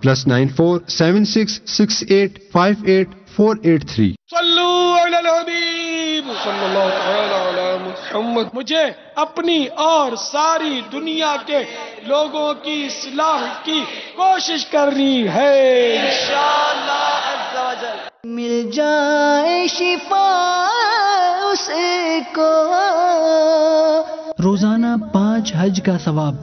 +947668588483. صلو علی الحبیب صلی اللہ تعالی علی محمد. مجھے اپنی اور ساری دنیا کے لوگوں کی اصلاح کی کوشش کرنی ہے انشاءاللہ عز و جل. مل جائے شفا اس کو. روزانہ 5 حج کا ثواب.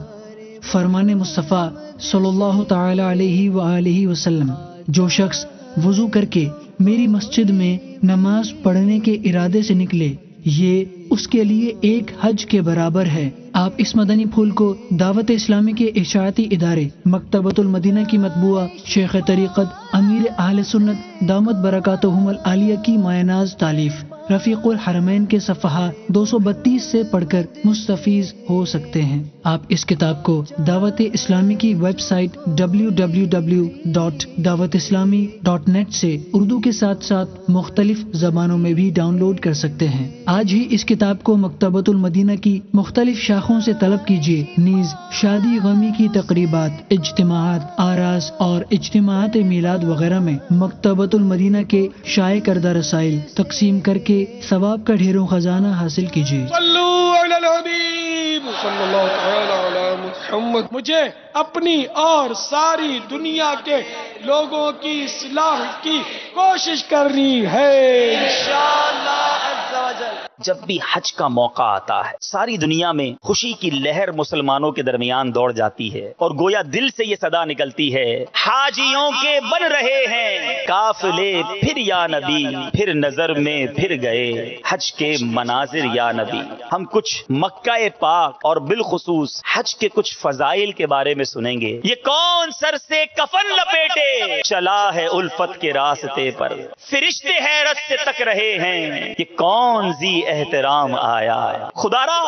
فرمان مصطفیٰ صلی اللہ تعالی علیہ وآلہ وسلم: جو شخص وضو کر کے میری مسجد میں نماز پڑھنے کے ارادے سے نکلے، یہ اس کے لیے ایک حج کے برابر ہے. آپ اس مدنی پھول کو دعوت اسلامی کے اشاعتی ادارے مکتبۃ المدینہ کی مطبوعہ شیخ طریقت امیر اہل سنت دامت برکاتہم العالیہ کی مایہ ناز تالیف رفیق الحرمین کے صفحہ 232 سے پڑھ کر مستفیض ہو سکتے ہیں. آپ اس کتاب کو دعوت اسلامی کی ویب سائٹ www.dawatIslami.net سے اردو کے ساتھ ساتھ مختلف زبانوں میں بھی ڈاؤن لوڈ کر سکتے ہیں. آج ہی اس کتاب کو مکتبۃ المدینہ کی مختلف شاخوں سے طلب کیجیے. نیز شادی غمی کی تقریبات، اجتماعات، آراس اور اجتماعات میلاد وغیرہ میں مکتبۃ المدینہ کے شائع کردہ رسائل تقسیم کر کے ثواب کا ڈھیروں خزانہ حاصل کیجیے. صلو علی الحبیب صلی اللہ تعالی علی محمد. مجھے اپنی اور ساری دنیا کے لوگوں کی اصلاح کی کوشش کرنی ہے انشاءاللہ عز و جل. جب بھی حج کا موقع آتا ہے ساری دنیا میں خوشی کی لہر مسلمانوں کے درمیان دوڑ جاتی ہے اور گویا دل سے یہ صدا نکلتی ہے: حاجیوں کے بن رہے ہیں قافلے پھر یا نبی، پھر نظر میں پھر گئے حج کے مناظر یا نبی. ہم کچھ مکہ پاک اور بالخصوص حج کے کچھ فضائل کے بارے میں سنیں گے. یہ کون سر سے کفن لپیٹے چلا ہے الفت کے راستے پر، فرشتے حیرت سے تک رہے ہیں یہ کون ذی احترام آیا. خدا را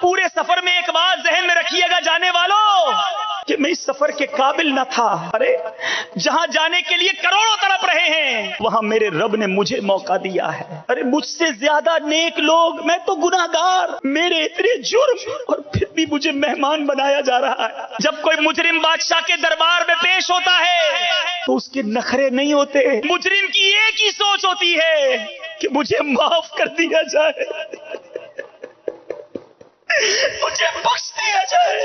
پورے سفر میں ایک بات ذہن میں رکھیے گا جانے والوں کہ میں اس سفر کے قابل نہ تھا. ارے جہاں جانے کے لیے کروڑوں تڑپ رہے ہیں وہاں میرے رب نے مجھے موقع دیا ہے. ارے مجھ سے زیادہ نیک لوگ، میں تو گناہگار، میرے اتنے جرم اور پھر بھی مجھے مہمان بنایا جا رہا ہے. جب کوئی مجرم بادشاہ کے دربار میں پیش ہوتا ہے تو اس کے نخرے نہیں ہوتے، مجرم کی ایک ہی سوچ ہوتی ہے کہ مجھے معاف کر دیا جائے، مجھے بخش دیا جائے.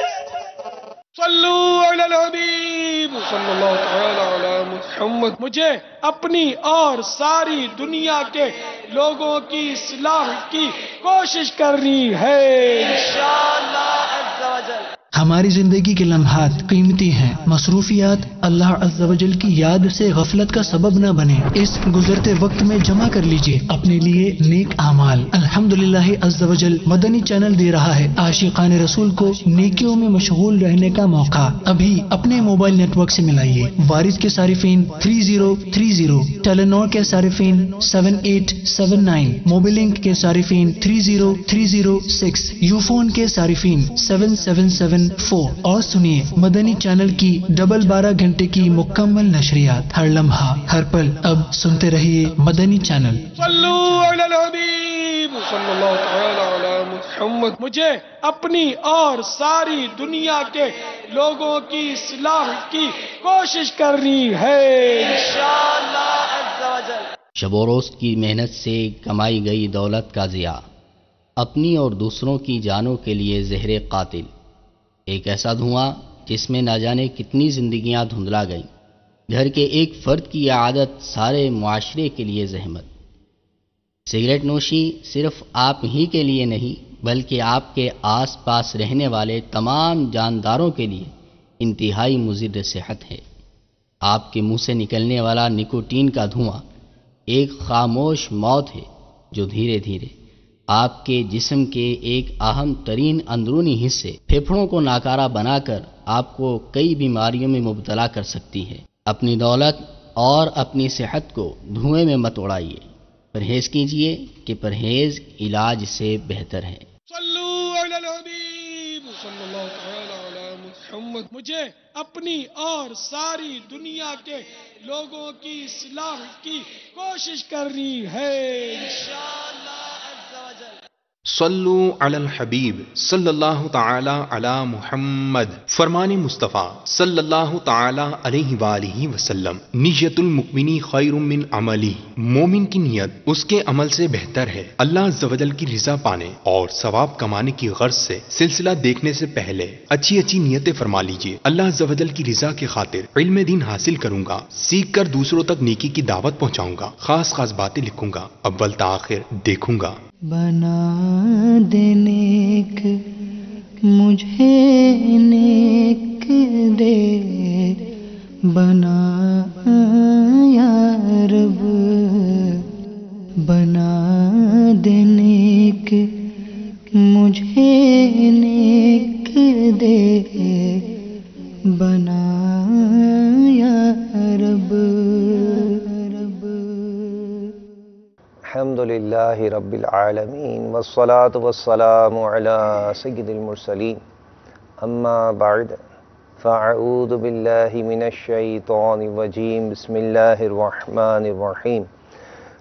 صلو علی الحبیب صلی اللہ تعالی علی محمد. مجھے اپنی اور ساری دنیا کے لوگوں کی اصلاح کی کوشش کرنی ہے انشاءاللہ عز و جل. ہماری زندگی کے لمحات قیمتی ہیں. مصروفیات اللہ عز و جل کی یاد سے غفلت کا سبب نہ بنے. اس گزرتے وقت میں جمع کر لیجئے اپنے لیے نیک اعمال. الحمدللہ عز و جل مدنی چینل دے رہا ہے عاشقان رسول کو نیکیوں میں مشغول رہنے کا موقع. ابھی اپنے موبائل نیٹ ورک سے ملائیے. وارث کے صارفین 3030، ٹیلینور کے صارفین 7879، موبیلنک کے صارفین 30306، یوفون کے صارفین 7774. اور سنیے مدنی چینل کی 12 گھنٹے کی مکمل نشریات ہر لمحہ ہر پل. اب سنتے رہیے مدنی چینل. صلو علی الحبیب صلی اللہ تعالی علی محمد. مجھے اپنی اور ساری دنیا کے لوگوں کی اصلاح کی کوشش کرنی ہے انشاءاللہ عز و جل. شب و روز کی محنت سے کمائی گئی دولت کا ضیاع، اپنی اور دوسروں کی جانوں کے لیے زہر قاتل. ایک ایسا دھواں جس میں نہ جانے کتنی زندگیاں دھندلا گئیں. گھر کے ایک فرد کی یہ عادت سارے معاشرے کے لیے زحمت. سگریٹ نوشی صرف آپ ہی کے لیے نہیں بلکہ آپ کے آس پاس رہنے والے تمام جانداروں کے لیے انتہائی مضر صحت ہے. آپ کے منہ سے نکلنے والا نکوٹین کا دھواں ایک خاموش موت ہے جو دھیرے دھیرے آپ کے جسم کے ایک اہم ترین اندرونی حصے پھیپھڑوں کو ناکارہ بنا کر آپ کو کئی بیماریوں میں مبتلا کر سکتی ہے. اپنی دولت اور اپنی صحت کو دھوئیں میں مت اڑائیے. پرہیز کیجیے کہ پرہیز علاج سے بہتر ہے. صلو علی الحبیب صلی اللہ تعالی علی محمد. مجھے اپنی اور ساری دنیا کے لوگوں کی اصلاح کی کوشش کرنی ہے انشاءاللہ عز و جل. صلو علی الحبیب صلی اللہ تعالی علی محمد. فرمان مصطفیٰ صلی اللہ تعالی علیہ وآلہ وسلم. نیت المؤمنی خیر من عملی. مومن کی نیت اس کے عمل سے بہتر ہے. اللہ عز و جل کی رضا پانے اور ثواب کمانے کی غرض سے سلسلہ دیکھنے سے پہلے اچھی اچھی نیتیں فرما لیجیے. اللہ عز و جل کی رضا کی خاطر علم دین حاصل کروں گا، سیکھ کر دوسروں تک نیکی کی دعوت پہنچاؤں گا، خاص خاص باتیں لکھوں گا، اول تاخیر دیکھوں گا. بنا دے نیک مجھے نیک دے، بنا یا رب بنا دے نیک مجھے نیک دے، بنا یا رب. الحمد للہ رب العالمین والصلاة والسلام علی سید المرسلین، اما بعد فاعوذ باللہ من الشیطان الرجیم، بسم اللہ الرحمن الرحیم.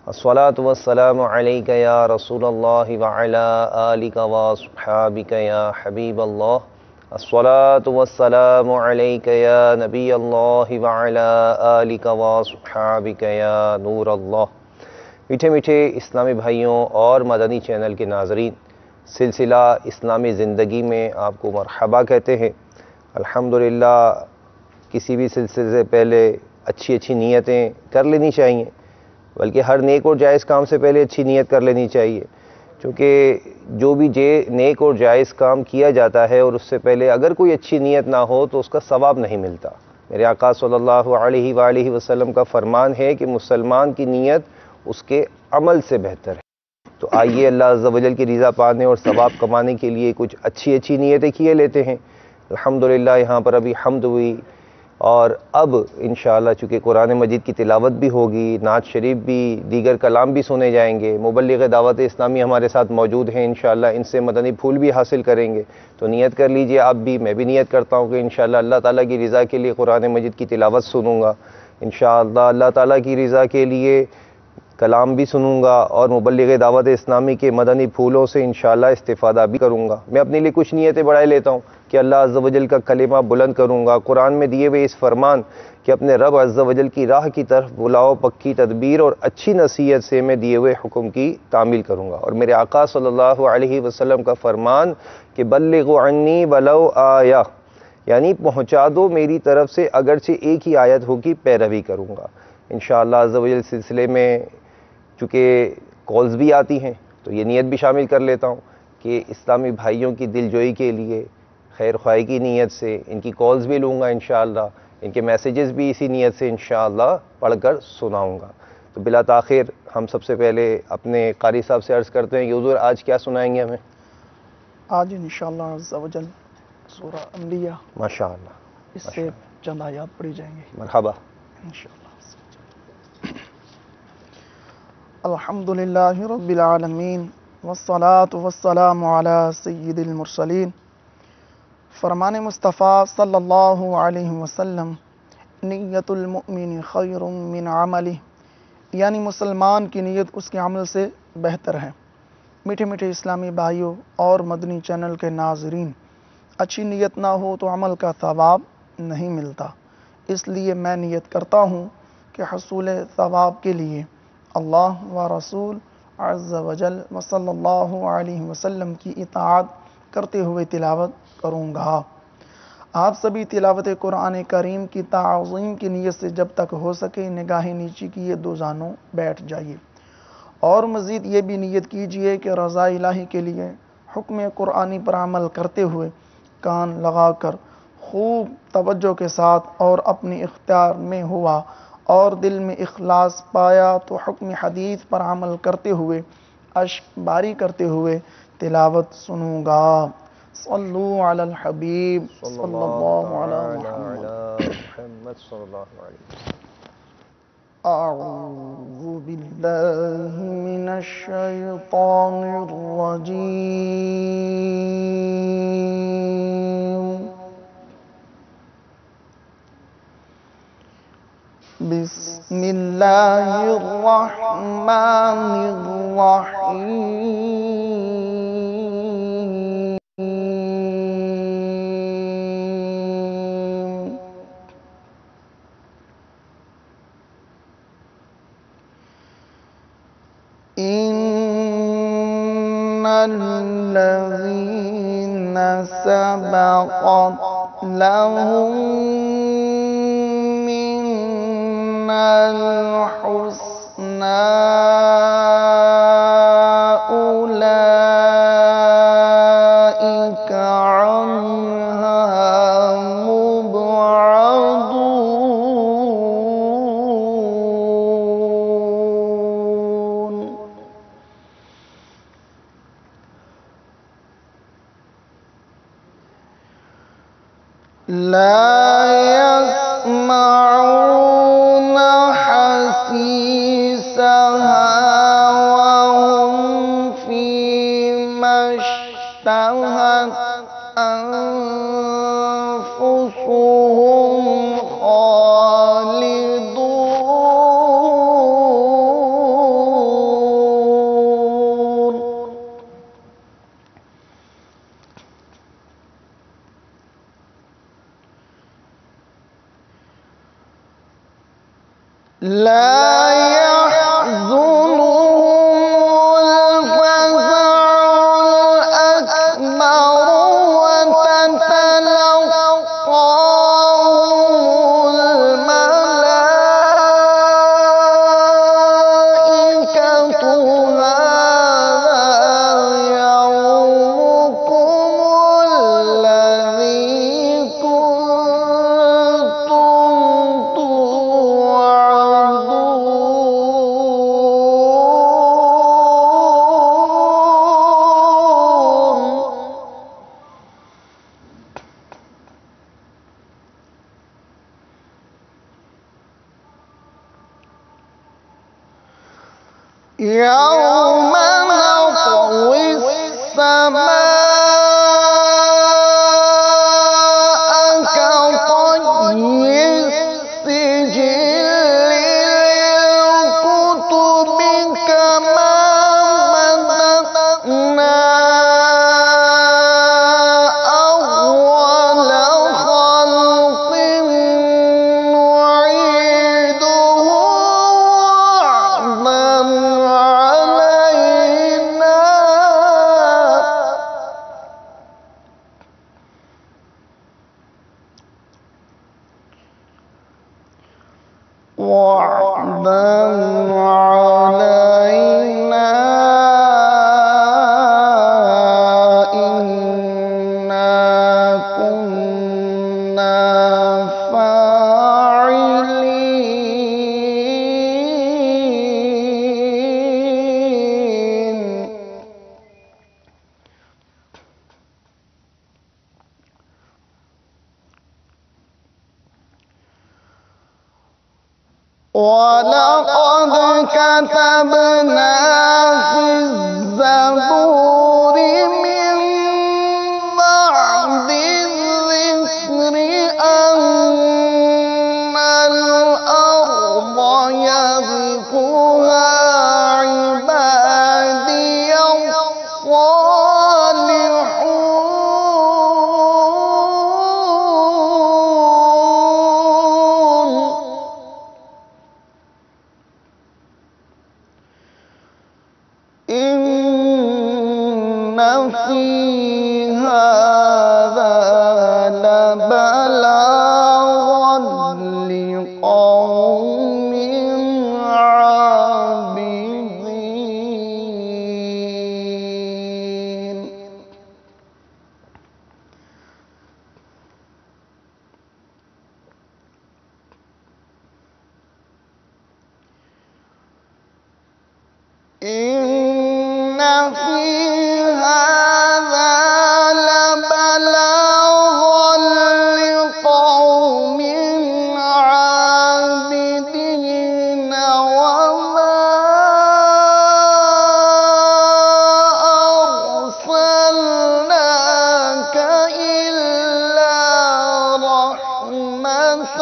الصلاة والسلام علیک یا رسول اللہ وعلی آلک واصحابک یا حبیب اللہ. الصلاة والسلام علیک یا نبی اللہ وعلی آلک واصحابک یا نور اللہ. میٹھے میٹھے اسلامی بھائیوں اور مدنی چینل کے ناظرین، سلسلہ اسلامی زندگی میں آپ کو مرحبا کہتے ہیں. الحمدللہ کسی بھی سلسلے سے پہلے اچھی نیتیں کر لینی چاہیے، بلکہ ہر نیک اور جائز کام سے پہلے اچھی نیت کر لینی چاہیے، کیونکہ جو بھی نیک اور جائز کام کیا جاتا ہے اور اس سے پہلے اگر کوئی اچھی نیت نہ ہو تو اس کا ثواب نہیں ملتا. میرے آقا صلی اللہ علیہ وآلہ وسلم کا فرمان ہے کہ مسلمان کی نیت اس کے عمل سے بہتر ہے. تو آئیے اللہ عز و جل کی رضا پانے اور ثواب کمانے کے لیے کچھ اچھی نیتیں کیے لیتے ہیں. الحمدللہ یہاں پر ابھی حمد ہوئی، اور اب انشاءاللہ چونکہ قرآن مجید کی تلاوت بھی ہوگی، نعت شریف بھی، دیگر کلام بھی سنے جائیں گے. مبلغ دعوت اسلامی ہمارے ساتھ موجود ہیں، انشاءاللہ ان سے مدنی پھول بھی حاصل کریں گے. تو نیت کر لیجئے آپ بھی، میں بھی نیت کرتا ہوں کہ انشاءاللہ اللہ تعالیٰ کی رضا کے لیے قرآن مجید کی تلاوت سنوں گا. انشاءاللہ اللہ تعالیٰ کی رضا کے لیے کلام بھی سنوں گا، اور مبلغ دعوت اسلامی کے مدنی پھولوں سے انشاءاللہ استفادہ بھی کروں گا. میں اپنے لیے کچھ نیتیں بڑھائے لیتا ہوں کہ اللہ عز و جل کا کلمہ بلند کروں گا. قرآن میں دیے ہوئے اس فرمان کہ اپنے رب عز و جل کی راہ کی طرف بلاؤ، پکی تدبیر اور اچھی نصیحت سے میں دیے ہوئے حکم کی تعمیل کروں گا. اور میرے آقا صلی اللہ علیہ وسلم کا فرمان کہ بلغوا عنی ولو آیہ، یعنی پہنچا دو میری طرف سے اگرچہ ایک ہی آیت ہوگی، پیروی کروں گا. انشاءاللہ عز و جل سلسلے میں چونکہ کالز بھی آتی ہیں تو یہ نیت بھی شامل کر لیتا ہوں کہ اسلامی بھائیوں کی دل جوئی کے لیے خیر خواہی کی نیت سے ان کی کالز بھی لوں گا انشاءاللہ، ان کے میسیجز بھی اسی نیت سے انشاءاللہ پڑھ کر سناؤں گا. تو بلا تاخیر ہم سب سے پہلے اپنے قاری صاحب سے عرض کرتے ہیں کہ حضور آج کیا سنائیں گے ہمیں؟ آج انشاءاللہ عز و جل سورہ انبیاء، ماشاءاللہ اس سے چند آیات پڑھی جائیں گے مرحبا. انشاءاللہ. الحمدللہ رب العالمین والصلاة والسلام علی سید المرسلین. فرمان مصطفیٰ صلی اللہ علیہ وسلم، نیت المؤمن خیر من عملہ، یعنی مسلمان کی نیت اس کے عمل سے بہتر ہے. میٹھے میٹھے اسلامی بھائیوں اور مدنی چینل کے ناظرین، اچھی نیت نہ ہو تو عمل کا ثواب نہیں ملتا. اس لیے میں نیت کرتا ہوں کہ حصول ثواب کے لیے اللہ و رسول عز و جل و صلی اللہ علیہ وسلم کی اطاعت کرتے ہوئے تلاوت کروں گا. آپ سبھی تلاوت قرآن کریم کی تعظیم کی نیت سے جب تک ہو سکے نگاہیں نیچی کیے دو جانوں بیٹھ جائیے، اور مزید یہ بھی نیت کیجیے کہ رضا الہی کے لیے حکم قرآنی پر عمل کرتے ہوئے کان لگا کر خوب توجہ کے ساتھ اور اپنے اختیار میں ہوا اور دل میں اخلاص پایا تو حکم حدیث پر عمل کرتے ہوئے اشک باری کرتے ہوئے تلاوت سنوں گا. صلو علی الحبیب صلی اللہ علی محمد. صلی اللہ علیہ. اعوذ باللہ من الشیطان الرجیم. بسم اللہ الرحمن الرحیم. الذين سبقت لهم من الحسنى أولئك عنها مبعدون لا يسمعون حسيسها وهم فيما اشتهت أنفسهم خالدون لا يحزنهم الفزع الأكبر وتتلقاهم الملائكة هذا يومكم الذي كنتم توعدون يوم نطوي السماء كطي السجل للكتب كما بدأنا أول خلق نعيده وعدا علينا وعدا علينا إنا كنا فاعلين ولقد كتبنا في الزبور من بعد الذكر أن الأرض يرثها عبادي الصالحون إن في هذا لبلاغا لقوم عابدين إن في هذا لبلاغا لقوم عابدين وما أرسلناك إلا رحمة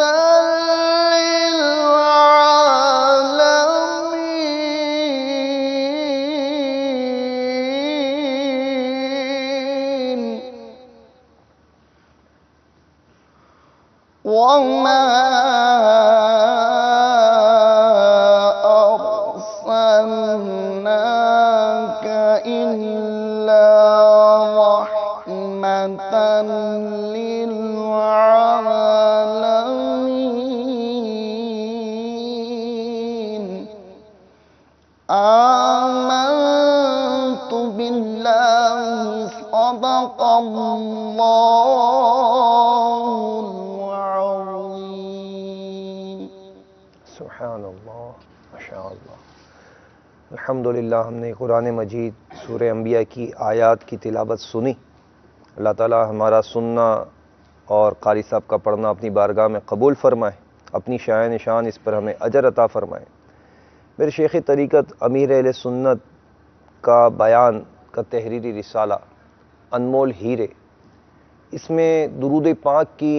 للعالمين وما أرسلناك إلا سبحان اللہ، ماشاء اللہ۔ الحمدللہ ہم نے قرآن مجید سورہ انبیاء کی آیات کی تلاوت سنی۔ اللہ تعالی ہمارا سننا اور قاری صاحب کا پڑھنا اپنی بارگاہ میں قبول فرمائے، اپنی شان نشان اس پر ہمیں اجر عطا فرمائے۔ میرے شیخ طریقت امیر اہل سنت کا بیان کا تحریری رسالہ انمول ہیرے، اس میں درود پاک کی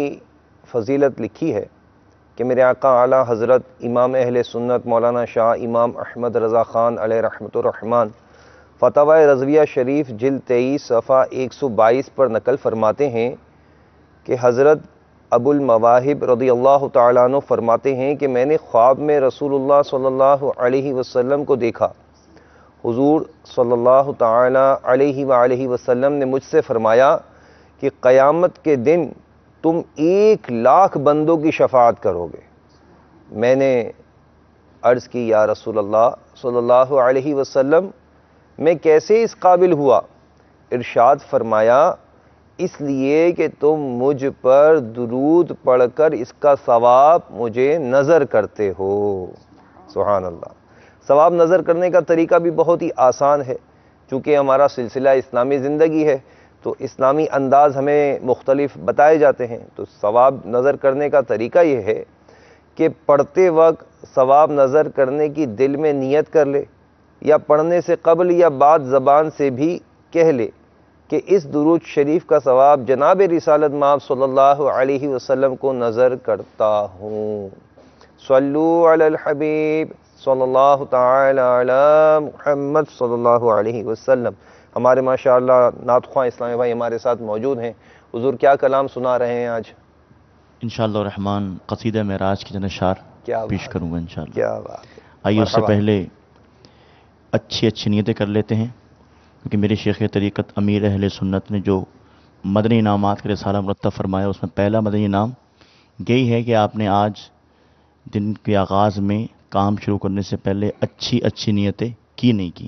فضیلت لکھی ہے کہ میرے آقا اعلیٰ حضرت امام اہل سنت مولانا شاہ امام احمد رضا خان علیہ رحمۃ الرحمن فتاوی رضویہ شریف جلد 23 صفحہ 122 پر نقل فرماتے ہیں کہ حضرت ابو المواہب رضی اللہ تعالیٰ عنہ فرماتے ہیں کہ میں نے خواب میں رسول اللہ صلی اللہ علیہ وسلم کو دیکھا۔ حضور صلی اللہ تعالیٰ علیہ وآلہ وسلم نے مجھ سے فرمایا کہ قیامت کے دن تم 1,00,000 بندوں کی شفاعت کرو گے۔ میں نے عرض کی یا رسول اللہ صلی اللہ علیہ وسلم میں کیسے اس قابل ہوا؟ ارشاد فرمایا اس لیے کہ تم مجھ پر درود پڑھ کر اس کا ثواب مجھے نظر کرتے ہو۔ سبحان اللہ۔ ثواب نظر کرنے کا طریقہ بھی بہت ہی آسان ہے، چونکہ ہمارا سلسلہ اسلامی زندگی ہے تو اسلامی انداز ہمیں مختلف بتائے جاتے ہیں۔ تو ثواب نظر کرنے کا طریقہ یہ ہے کہ پڑھتے وقت ثواب نظر کرنے کی دل میں نیت کر لے، یا پڑھنے سے قبل یا بعد زبان سے بھی کہہ لے کہ اس درود شریف کا ثواب جناب رسالت مآب صلی اللہ علیہ وسلم کو نظر کرتا ہوں۔ صلو علی الحبیب صلی اللہ تعالی علی محمد صلی اللہ علیہ وسلم۔ ہمارے ماشاءاللہ نعت خواں اسلامی بھائی ہمارے ساتھ موجود ہیں۔ حضور کیا کلام سنا رہے ہیں آج؟ انشاءاللہ الرحمن قصیدہ معراج کی چند اشعار پیش کروں گا انشاءاللہ۔ کیا بات ہے۔ آئیے اس سے پہلے اچھی نیتیں کر لیتے ہیں، کیونکہ میرے شیخ طریقت امیر اہل سنت نے جو مدنی انعامات کا رسالہ مرتب فرمایا، اس میں پہلا مدنی انعام یہی ہے کہ آپ نے آج دن کے آغاز میں کام شروع کرنے سے پہلے اچھی نیتیں کی نہیں کی۔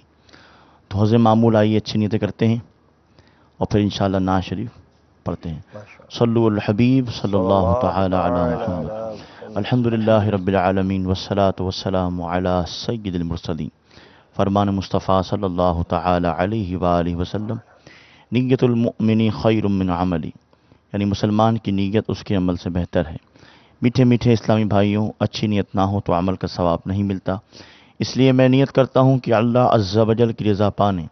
تو حضرت معمول آئیے اچھی نیتیں کرتے ہیں اور پھر انشاءاللہ نعت شریف پڑھتے ہیں۔ صلو علی الحبیب صلی اللہ تعالی علی محمد۔ الحمدللہ رب العالمین والصلاة والسلام علی سید المرسلین۔ فرمان مصطفیٰ صلی اللہ تعالی علیہ وآلہ وسلم، نیت المؤمن خیر من عملی، یعنی مسلمان کی نیت اس کے عمل سے بہتر ہے۔ میٹھے میٹھے اسلامی بھائیوں، اچھی نیت نہ ہو تو عمل کا ثواب نہیں ملتا، اس لیے میں نیت کرتا ہوں کہ اللہ عز و جل کی رضا پانے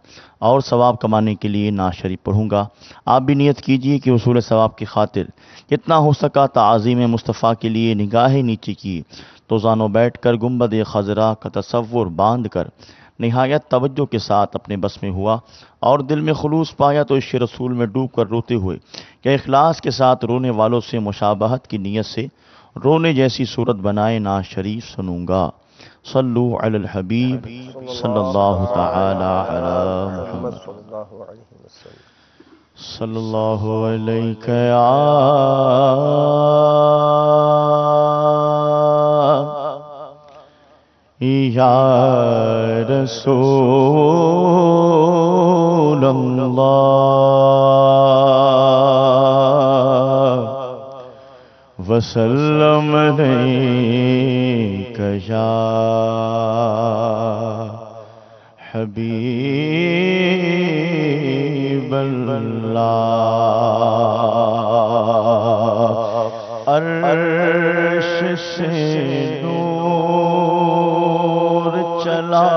اور ثواب کمانے کے لیے نعت شریف پڑھوں گا۔ آپ بھی نیت کیجئے کہ حصول ثواب کی خاطر جتنا ہو سکا تعظیم مصطفیٰ کے لیے نگاہیں نیچے کی تو زانوں بیٹھ کر گنبد خضرا کا تصور باندھ کر نہایت توجہ کے ساتھ اپنے بس میں ہوا اور دل میں خلوص پایا تو عشق رسول میں ڈوب کر روتے ہوئے کہ اخلاص کے ساتھ رونے والوں سے مشابہت کی نیت سے رونے جیسی صورت بنائے نعت شریف سنوں گا۔ صلو علی الحبیب صلی اللہ تعالی علی محمد صلی اللہ علیہ یا رسول اللہ وسلم علیک یا حبیب اللہ۔ عرش سے چلا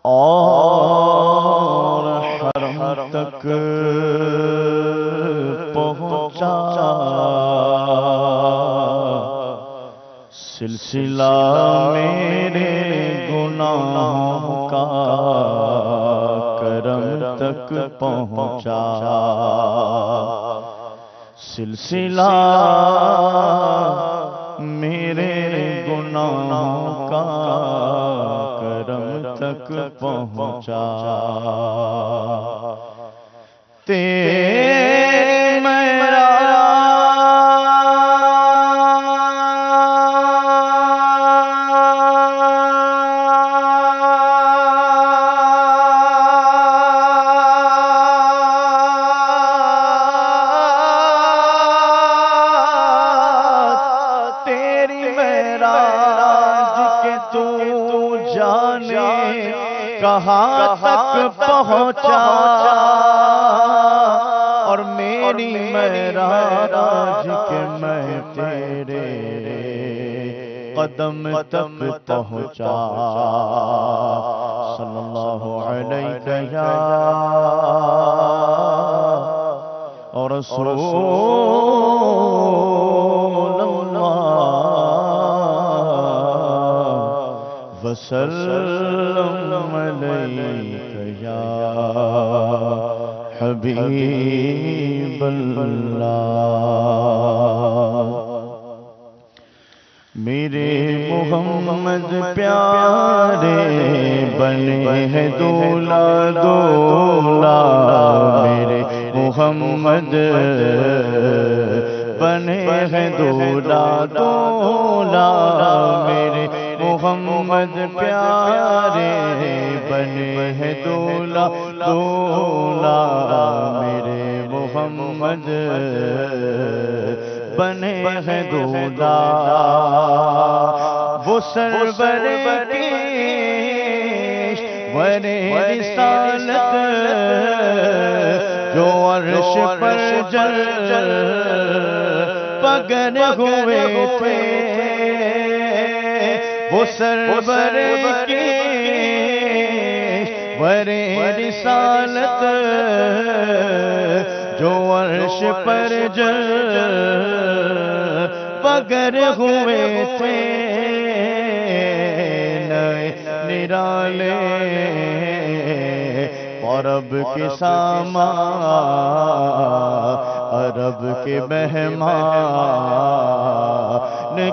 اور حرم تک پہنچا، سلسلہ میرے گناہوں کا کرم تک پہنچا، سلسلہ میرے گناہوں کا کرم تک پہنچا، تیرے میرا کہاں تک پہنچا اور میری معراج کہ میں تیرے قدم تک پہنچا صلی اللہ علیہ یا رسول وسلم علیک یا حبیب اللہ۔ میرے محمد پیارے بنے ہیں دولا دولا، میرے محمد بنے ہیں دولا دولا، میرے محمد پیارے بنے ہیں دولا دولا، میرے محمد بنے ہیں دولا۔ وہ سرور پیش ورے رسالت جو عرش پر جل پگر ہوئے تھے، وہ سرور پیش ورے رسالت جو عرش پر جل پگر ہوئے تھے، نئے نرالے عرب کے سامان، عرب کے مہمان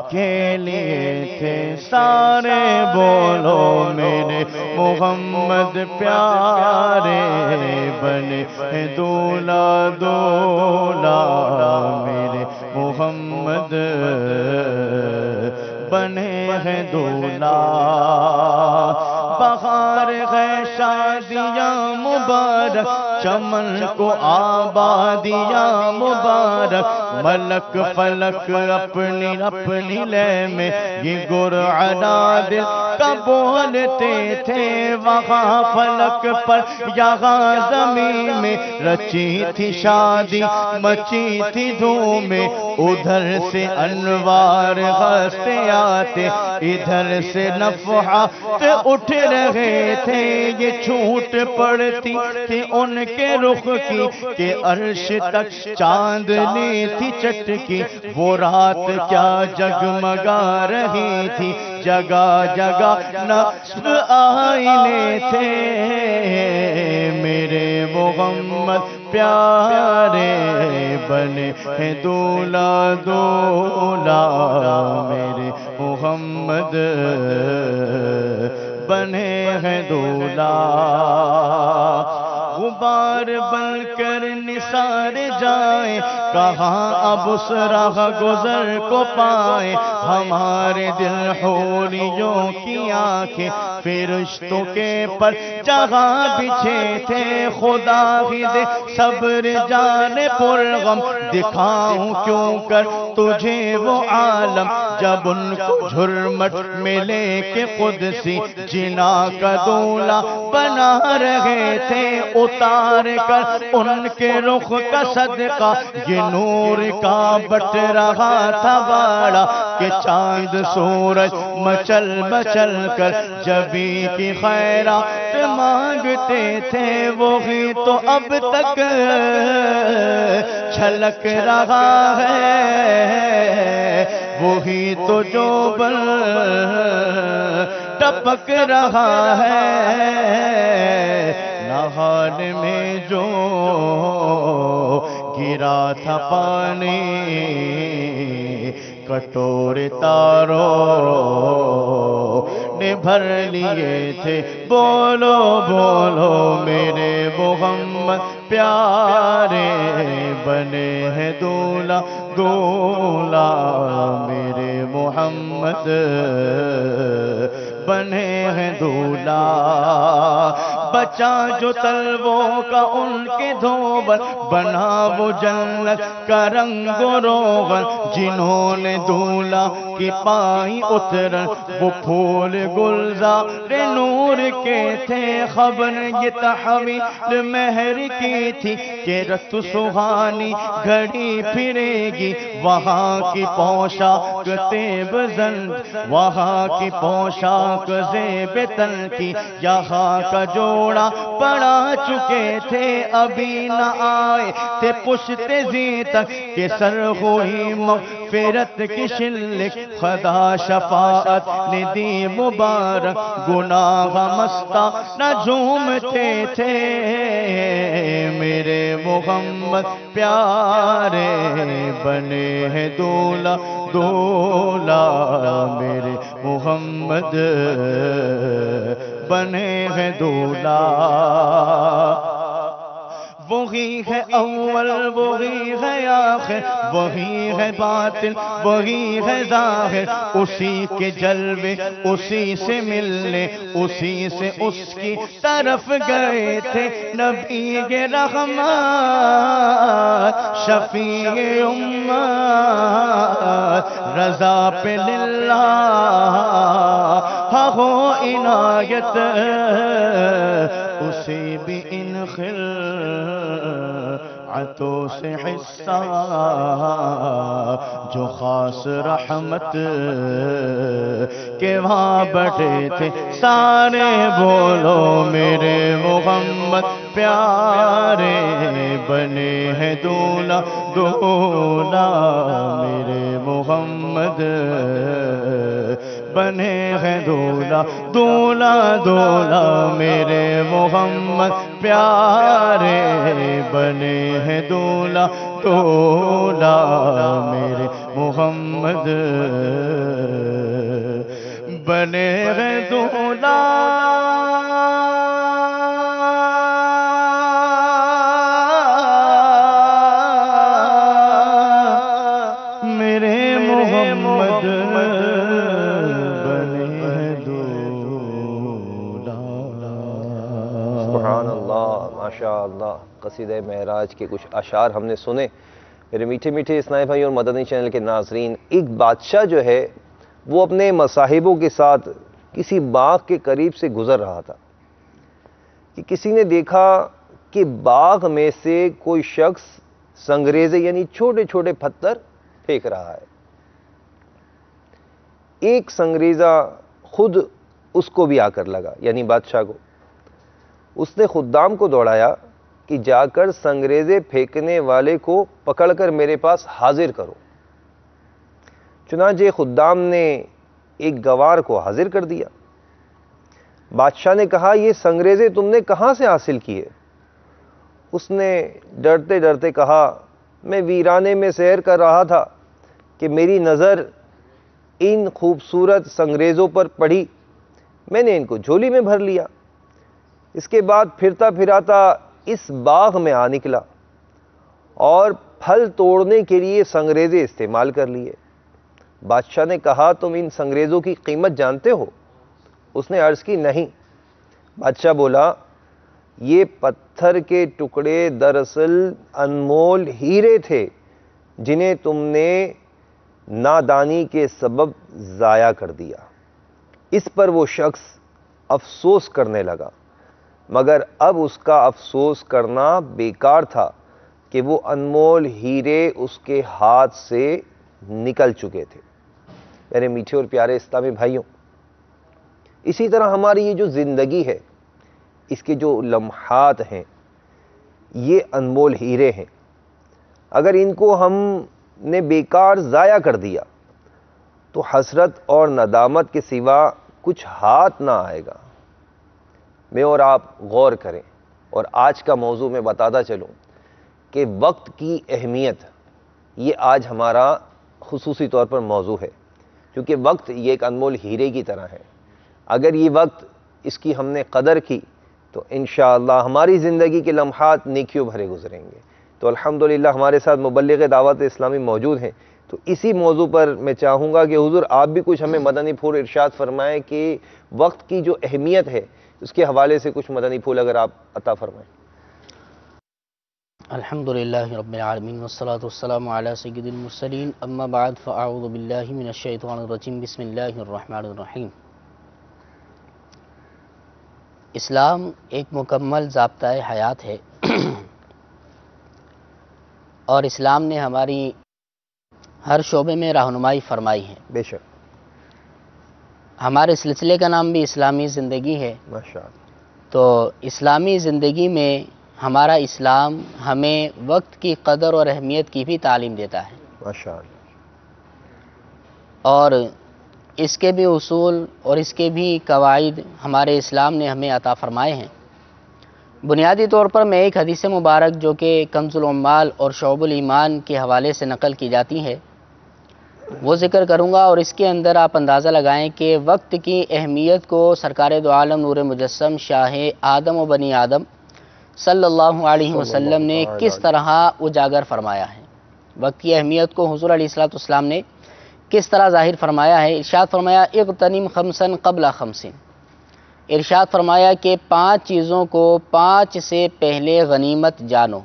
کے لیے تھے سارے۔ بولو میرے محمد پیارے بنے ہیں دولا دولا، میرے محمد بنے ہیں دولا۔ بہار ہے شادیاں مبارک، چمن کو آبادیاں مبارک، ملک فلک اپنی اپنی لے میں یہ گرعنا دل کا بولتے تھے۔ وہاں فلک پر یہاں زمین میں رچی تھی شادی، مچی تھی دھومیں، ادھر سے انوار ہنستے آتے، ادھر سے نفحات اٹھ رہے تھے۔ یہ چھوٹ پڑتی تھی ان کے رخ کی کہ عرش تک چاندنی تھی چٹکی، وہ رات کیا جگمگا رہی تھی، جگہ جگہ نصب آئینے تھے۔ میرے محمد پیارے بنے ہیں دولا دولا، میرے محمد بنے ہیں دولا۔ غبار بن کر نثار جائیں، کہاں اب اس راہ گزر کو پائیں، ہمارے دل حوریوں کی آنکھیں فرشتوں کے پر جہاں بچھے تھے۔ خدا ہی دے صبر جانے پرغم، دکھاؤں کیوں کر تجھے وہ عالم، جب ان کو جھرمٹ میں لے کے قدسی جنا کا دولا بنا رہے تھے۔ اتار کر ان کے رخ کا صدقہ یہ نور کا بٹ رہا تھا باڑا، کہ چاند سورج مچل مچل کر جبی کی خیرات مانگتے تھے۔ وہی تو اب تک چھلک رہا ہے، وہی تو جو بل ٹپک رہا ہے۔ نہال میں جو گرا تھا پانی، کٹورے تاروں نے بھر لیے تھے۔ بولو بولو میرے محمد پیارے بنے ہیں دولا دولا، میرے محمد بنے ہیں دولا۔ بچا جو تلووں کا ان کے دھوبل، بنا وہ جنت کا رنگ و روغن، جنہوں نے دولہا کی پائی اترن وہ پھول گلزار نور کے تھے، خبر یہ تحویل مہر کی تھی کہ رت سہانی گھڑی پھرے گی، وہاں کی پوشاک تیب زن، وہاں کی پوشاک زیب تن کی، یہاں کا جوڑا پڑا چکے تھے ابھی نہ آئے تھے پشت زی تک کہ سر ہوئی مغفرت کی شلک، خدا شفاعت نے دی مبارک، گناہ مستا نہ جھومتے تھے، میرے محمد پیارے بنے ہیں دولہا دولہا، میرے محمد بنے ہیں دولہا، وہی ہے اول وہی ہے آخر، وہی ہے باطن وہی ہے ظاہر، اسی کے جلوے اسی سے ملنے اسی سے اس کی طرف گئے تھے نبی رحمت شفیع امت، رضا پہ للہ ہو عنایت، اسے بھی ان خلعتوں سے حصہ جو خاص رحمت کے وہاں بیٹھے تھے سارے، بولو میرے محمد پیارے بنے ہیں دولہا دولہا، میرے محمد بنے ہیں دولہا دولہا دولہا، میرے محمد پیارے بنے ہیں دولہا دولہا، میرے محمد بنے ہیں دولہا ماشاءاللہ۔ قصیدہ معراج کے کچھ اشعار ہم نے سنے۔ میرے میٹھے میٹھے اسنائی بھائی اور مدنی چینل کے ناظرین، ایک بادشاہ جو ہے وہ اپنے مصاحبوں کے ساتھ کسی باغ کے قریب سے گزر رہا تھا کہ کسی نے دیکھا کہ باغ میں سے کوئی شخص سنگریزے یعنی چھوٹے چھوٹے پتھر پھینک رہا ہے۔ ایک سنگریزہ خود اس کو بھی آ کر لگا، یعنی بادشاہ کو۔ اس نے خدام کو دوڑایا کہ جا کر سنگریزے پھینکنے والے کو پکڑ کر میرے پاس حاضر کرو۔ چنانچہ خدام نے ایک گوار کو حاضر کر دیا۔ بادشاہ نے کہا، یہ سنگریزے تم نے کہاں سے حاصل کیے؟ اس نے ڈرتے ڈرتے کہا، میں ویرانے میں سیر کر رہا تھا کہ میری نظر ان خوبصورت سنگریزوں پر پڑی، میں نے ان کو جھولی میں بھر لیا۔ اس کے بعد پھرتا پھراتا اس باغ میں آ نکلا اور پھل توڑنے کے لیے سنگریزے استعمال کر لیے۔ بادشاہ نے کہا، تم ان سنگریزوں کی قیمت جانتے ہو؟ اس نے عرض کی، نہیں۔ بادشاہ بولا، یہ پتھر کے ٹکڑے دراصل انمول ہیرے تھے جنہیں تم نے نادانی کے سبب ضائع کر دیا۔ اس پر وہ شخص افسوس کرنے لگا، مگر اب اس کا افسوس کرنا بیکار تھا کہ وہ انمول ہیرے اس کے ہاتھ سے نکل چکے تھے۔ میرے میٹھے اور پیارے اسلامی بھائیوں، اسی طرح ہماری یہ جو زندگی ہے، اس کے جو لمحات ہیں، یہ انمول ہیرے ہیں۔ اگر ان کو ہم نے بیکار ضائع کر دیا تو حسرت اور ندامت کے سوا کچھ ہاتھ نہ آئے گا۔ میں اور آپ غور کریں، اور آج کا موضوع میں بتاتا چلوں کہ وقت کی اہمیت، یہ آج ہمارا خصوصی طور پر موضوع ہے، کیونکہ وقت یہ ایک انمول ہیرے کی طرح ہے۔ اگر یہ وقت اس کی ہم نے قدر کی تو انشاءاللہ ہماری زندگی کے لمحات نیکیوں بھرے گزریں گے۔ تو الحمدللہ ہمارے ساتھ مبلغ دعوت اسلامی موجود ہیں، تو اسی موضوع پر میں چاہوں گا کہ حضور آپ بھی کچھ ہمیں مدنی پھول ارشاد فرمائیں کہ وقت کی جو اہمیت ہے اس کے حوالے سے کچھ مدنی پھول اگر آپ عطا فرمائیں۔ الحمدللہ رب العالمین والصلاة والسلام علی سید المرسلین اما بعد فاعوذ باللہ من الشیطان الرجیم بسم اللہ الرحمن الرحیم۔ اسلام ایک مکمل ضابطۂ حیات ہے اور اسلام نے ہماری ہر شعبے میں رہنمائی فرمائی ہے۔ بے شک، ہمارے سلسلے کا نام بھی اسلامی زندگی ہے۔ ماشاء اللہ۔ تو اسلامی زندگی میں ہمارا اسلام ہمیں وقت کی قدر اور اہمیت کی بھی تعلیم دیتا ہے، ماشاء اللہ۔ اور اس کے بھی اصول اور اس کے بھی قواعد ہمارے اسلام نے ہمیں عطا فرمائے ہیں۔ بنیادی طور پر میں ایک حدیث مبارک جو کہ کنز العمال اور شعب الایمان کے حوالے سے نقل کی جاتی ہے وہ ذکر کروں گا، اور اس کے اندر آپ اندازہ لگائیں کہ وقت کی اہمیت کو سرکار دو عالم نور مجسم شاہ آدم و بنی آدم صلی اللہ علیہ وسلم نے کس طرح اجاگر فرمایا ہے۔ وقت کی اہمیت کو حضور علیہ الصلوۃ والسلام نے کس طرح ظاہر فرمایا ہے۔ ارشاد فرمایا اغتنم خمسن قبل خمسن، ارشاد فرمایا کہ 5 چیزوں کو 5 سے پہلے غنیمت جانو،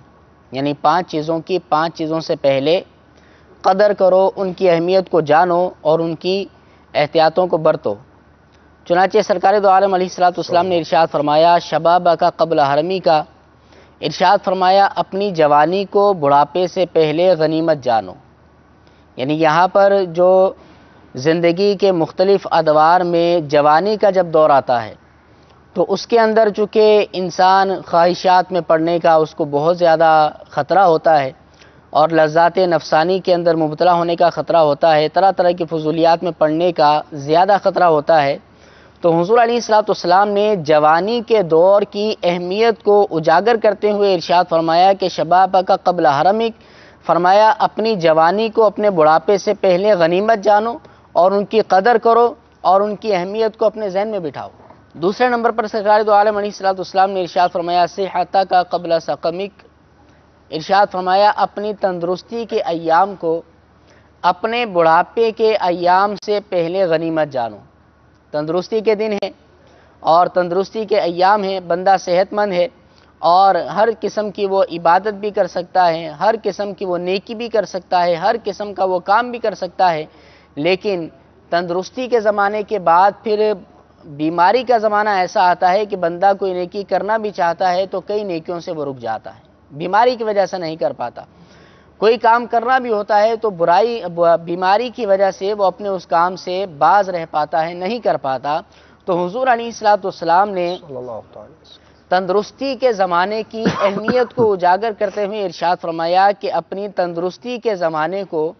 یعنی 5 چیزوں کی 5 چیزوں سے پہلے قدر کرو، ان کی اہمیت کو جانو اور ان کی احتیاطوں کو برتو۔ چنانچہ سرکار دو عالم علیہ الصلوۃ والسلام نے ارشاد فرمایا شبابہ کا قبل حرمی کا، ارشاد فرمایا اپنی جوانی کو بڑھاپے سے پہلے غنیمت جانو۔ یعنی یہاں پر جو زندگی کے مختلف ادوار میں جوانی کا جب دور آتا ہے تو اس کے اندر چونکہ انسان خواہشات میں پڑنے کا اس کو بہت زیادہ خطرہ ہوتا ہے اور لذات نفسانی کے اندر مبتلا ہونے کا خطرہ ہوتا ہے، طرح طرح کی فضولیات میں پڑنے کا زیادہ خطرہ ہوتا ہے۔ تو حضور علیہ الصلوۃ والسلام نے جوانی کے دور کی اہمیت کو اجاگر کرتے ہوئے ارشاد فرمایا کہ شبابہ کا قبل حرمک، فرمایا اپنی جوانی کو اپنے بڑھاپے سے پہلے غنیمت جانو اور ان کی قدر کرو اور ان کی اہمیت کو اپنے ذہن میں بٹھاؤ۔ دوسرے نمبر پر سرکار دو عالم علیہ الصلوۃ والسلام نے ارشاد فرمایا صحتہ کا قبل سقمک، ارشاد فرمایا اپنی تندرستی کے ایام کو اپنے بڑھاپے کے ایام سے پہلے غنیمت جانو۔ تندرستی کے دن ہیں اور تندرستی کے ایام ہیں، بندہ صحت مند ہے اور ہر قسم کی وہ عبادت بھی کر سکتا ہے، ہر قسم کی وہ نیکی بھی کر سکتا ہے، ہر قسم کا وہ کام بھی کر سکتا ہے، لیکن تندرستی کے زمانے کے بعد پھر بیماری کا زمانہ ایسا آتا ہے کہ بندہ کوئی نیکی کرنا بھی چاہتا ہے تو کئی نیکیوں سے وہ رک جاتا ہے، بیماری کی وجہ سے نہیں کر پاتا۔ کوئی کام کرنا بھی ہوتا ہے تو بیماری کی وجہ سے وہ اپنے اس کام سے باز رہ پاتا ہے، نہیں کر پاتا۔ تو حضور علیہ الصلوۃ والسلام نے تندرستی کے زمانے کی اہمیت کو اجاگر کرتے ہوئے ارشاد فرمایا کہ اپنی تندرستی کے زمانے کو،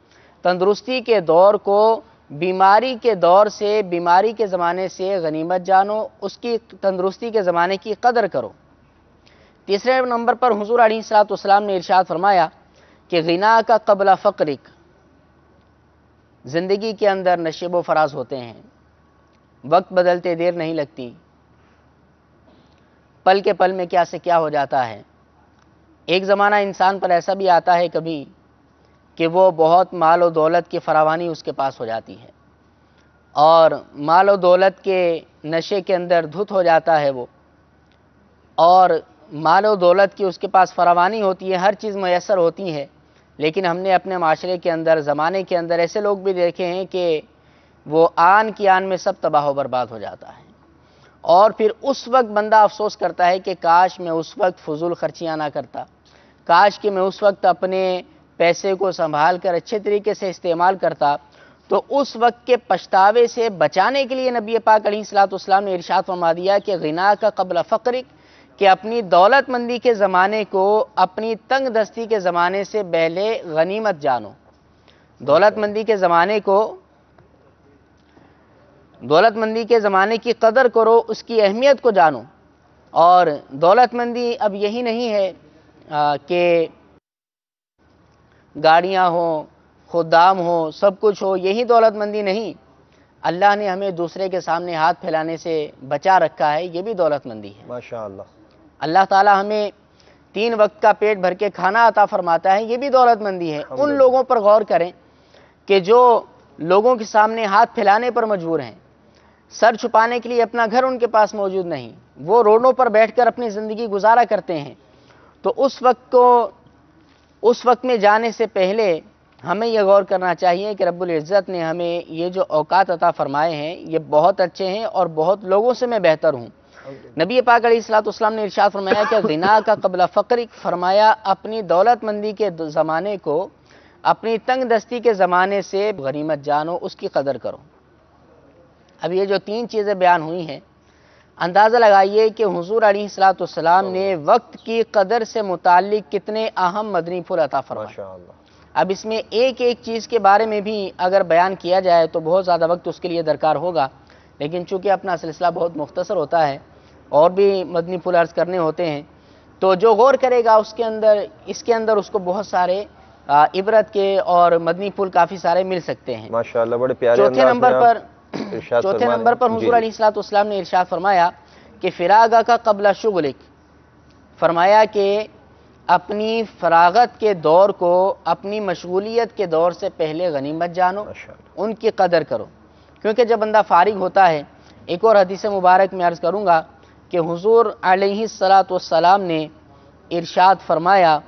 تندرستی کے دور کو بیماری کے دور سے، بیماری کے زمانے سے غنیمت جانو، اس کی تندرستی کے زمانے کی قدر کرو۔ تیسرے نمبر پر حضور علیہ الصلوۃ والسلام نے ارشاد فرمایا کہ غنا کا قبل فقرک، زندگی کے اندر نشیب و فراز ہوتے ہیں، وقت بدلتے دیر نہیں لگتی، پل کے پل میں کیا سے کیا ہو جاتا ہے۔ ایک زمانہ انسان پر ایسا بھی آتا ہے کبھی کہ وہ بہت مال و دولت کی فراوانی اس کے پاس ہو جاتی ہے اور مال و دولت کے نشے کے اندر دھت ہو جاتا ہے وہ، اور مال و دولت کی اس کے پاس فراوانی ہوتی ہے، ہر چیز میسر ہوتی ہے، لیکن ہم نے اپنے معاشرے کے اندر، زمانے کے اندر ایسے لوگ بھی دیکھے ہیں کہ وہ آن کی آن میں سب تباہ و برباد ہو جاتا ہے، اور پھر اس وقت بندہ افسوس کرتا ہے کہ کاش میں اس وقت فضول خرچیاں نہ کرتا، کاش کہ میں اس وقت اپنے پیسے کو سنبھال کر اچھے طریقے سے استعمال کرتا۔ تو اس وقت کے پچھتاوے سے بچانے کے لیے نبی پاک علیہ الصلوۃ والسلام نے ارشاد فرما دیا کہ غنا کا قبل فقرک، کہ اپنی دولت مندی کے زمانے کو اپنی تنگ دستی کے زمانے سے پہلے غنیمت جانو۔ دولت مندی کے زمانے کو، دولت مندی کے زمانے کی قدر کرو، اس کی اہمیت کو جانو۔ اور دولت مندی اب یہی نہیں ہے کہ گاڑیاں ہوں، خدام ہوں، سب کچھ ہو، یہی دولت مندی نہیں۔ اللہ نے ہمیں دوسرے کے سامنے ہاتھ پھیلانے سے بچا رکھا ہے، یہ بھی دولت مندی ہے۔ ماشاءاللہ۔ اللہ تعالی ہمیں 3 وقت کا پیٹ بھر کے کھانا عطا فرماتا ہے، یہ بھی دولت مندی ہے۔ ان لوگوں پر غور کریں کہ جو لوگوں کے سامنے ہاتھ پھیلانے پر مجبور ہیں، سر چھپانے کے لیے اپنا گھر ان کے پاس موجود نہیں، وہ روڈوں پر بیٹھ کر اپنی زندگی گزارا کرتے ہیں، تو اس وقت کو اس وقت میں جانے سے پہلے ہمیں یہ غور کرنا چاہیے کہ رب العزت نے ہمیں یہ جو اوقات عطا فرمائے ہیں یہ بہت اچھے ہیں اور بہت لوگوں سے میں بہتر ہوں۔ نبی پاک علیہ الصلوۃ والسلام نے ارشاد فرمایا کہ غنا کا قبل فقر، فرمایا اپنی دولت مندی کے زمانے کو اپنی تنگ دستی کے زمانے سے غنیمت جانو، اس کی قدر کرو۔ اب یہ جو تین چیزیں بیان ہوئی ہیں، اندازہ لگائیے کہ حضور علیہ الصلوۃ والسلام نے وقت کی قدر سے متعلق کتنے اہم مدنی پھول عطا فرمائے۔ اب اس میں ایک ایک چیز کے بارے میں بھی اگر بیان کیا جائے تو بہت زیادہ وقت اس کے لیے درکار ہوگا، لیکن چونکہ اپنا سلسلہ بہت مختصر ہوتا ہے اور بھی مدنی پھول عرض کرنے ہوتے ہیں، تو جو غور کرے گا اس کے اندر اس کو بہت سارے عبرت کے اور مدنی پھول کافی سارے مل سکتے ہیں۔ ماشاءاللہ بڑے پیارے چوتھے نمبر پر حضور علیہ الصلوۃ والسلام نے ارشاد فرمایا کہ فراغ کا قبل شغلک، فرمایا کہ اپنی فراغت کے دور کو اپنی مشغولیت کے دور سے پہلے غنیمت جانو، ان کی قدر کرو، کیونکہ جب بندہ فارغ ہوتا ہے۔ ایک اور حدیث مبارک میں عرض کروں گا کہ حضور علیہ الصلوۃ والسلام نے ارشاد فرمایا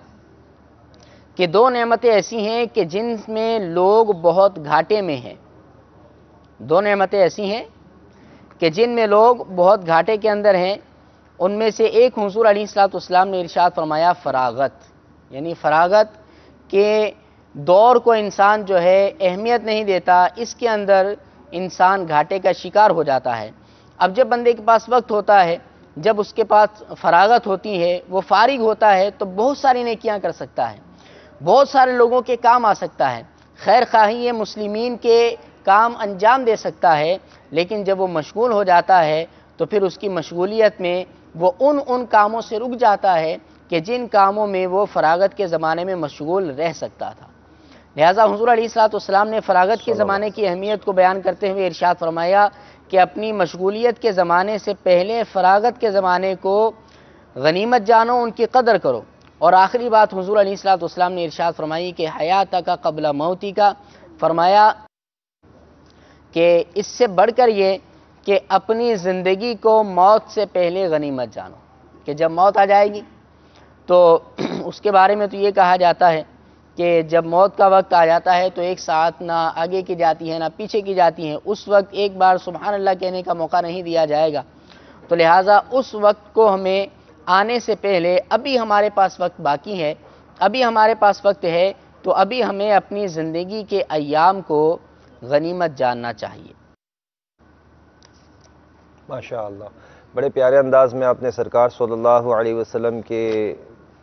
کہ دو نعمتیں ایسی ہیں کہ جن میں لوگ بہت گھاٹے میں ہیں، دو نعمتیں ایسی ہیں کہ جن میں لوگ بہت گھاٹے کے اندر ہیں، ان میں سے ایک حضور علیہ الصلوۃ والسلام نے ارشاد فرمایا فراغت، یعنی فراغت کے دور کو انسان جو ہے اہمیت نہیں دیتا، اس کے اندر انسان گھاٹے کا شکار ہو جاتا ہے۔ اب جب بندے کے پاس وقت ہوتا ہے، جب اس کے پاس فراغت ہوتی ہے، وہ فارغ ہوتا ہے، تو بہت ساری نیکیاں کر سکتا ہے، بہت سارے لوگوں کے کام آ سکتا ہے، خیر خواہی مسلمین کے کام انجام دے سکتا ہے، لیکن جب وہ مشغول ہو جاتا ہے تو پھر اس کی مشغولیت میں وہ ان کاموں سے رک جاتا ہے کہ جن کاموں میں وہ فراغت کے زمانے میں مشغول رہ سکتا تھا۔ لہٰذا حضور علیہ الصلوۃ والسلام نے فراغت کے زمانے کی اہمیت کو بیان کرتے ہوئے ارشاد فرمایا کہ اپنی مشغولیت کے زمانے سے پہلے فراغت کے زمانے کو غنیمت جانو، ان کی قدر کرو۔ اور آخری بات حضور علیہ الصلوۃ والسلام نے ارشاد فرمائی کہ حیات کا قبل موتی کا، فرمایا کہ اس سے بڑھ کر یہ کہ اپنی زندگی کو موت سے پہلے غنیمت جانو، کہ جب موت آ جائے گی تو اس کے بارے میں تو یہ کہا جاتا ہے کہ جب موت کا وقت آ جاتا ہے تو ایک ساتھ نہ آگے کی جاتی ہے نہ پیچھے کی جاتی ہے، اس وقت ایک بار سبحان اللہ کہنے کا موقع نہیں دیا جائے گا، تو لہٰذا اس وقت کو ہمیں آنے سے پہلے ابھی ہمارے پاس وقت باقی ہے، ابھی ہمارے پاس وقت ہے، تو ابھی ہمیں اپنی زندگی کے ایام کو غنیمت جاننا چاہیے۔ ماشاءاللہ بڑے پیارے انداز میں آپ نے سرکار صلی اللہ علیہ وسلم کے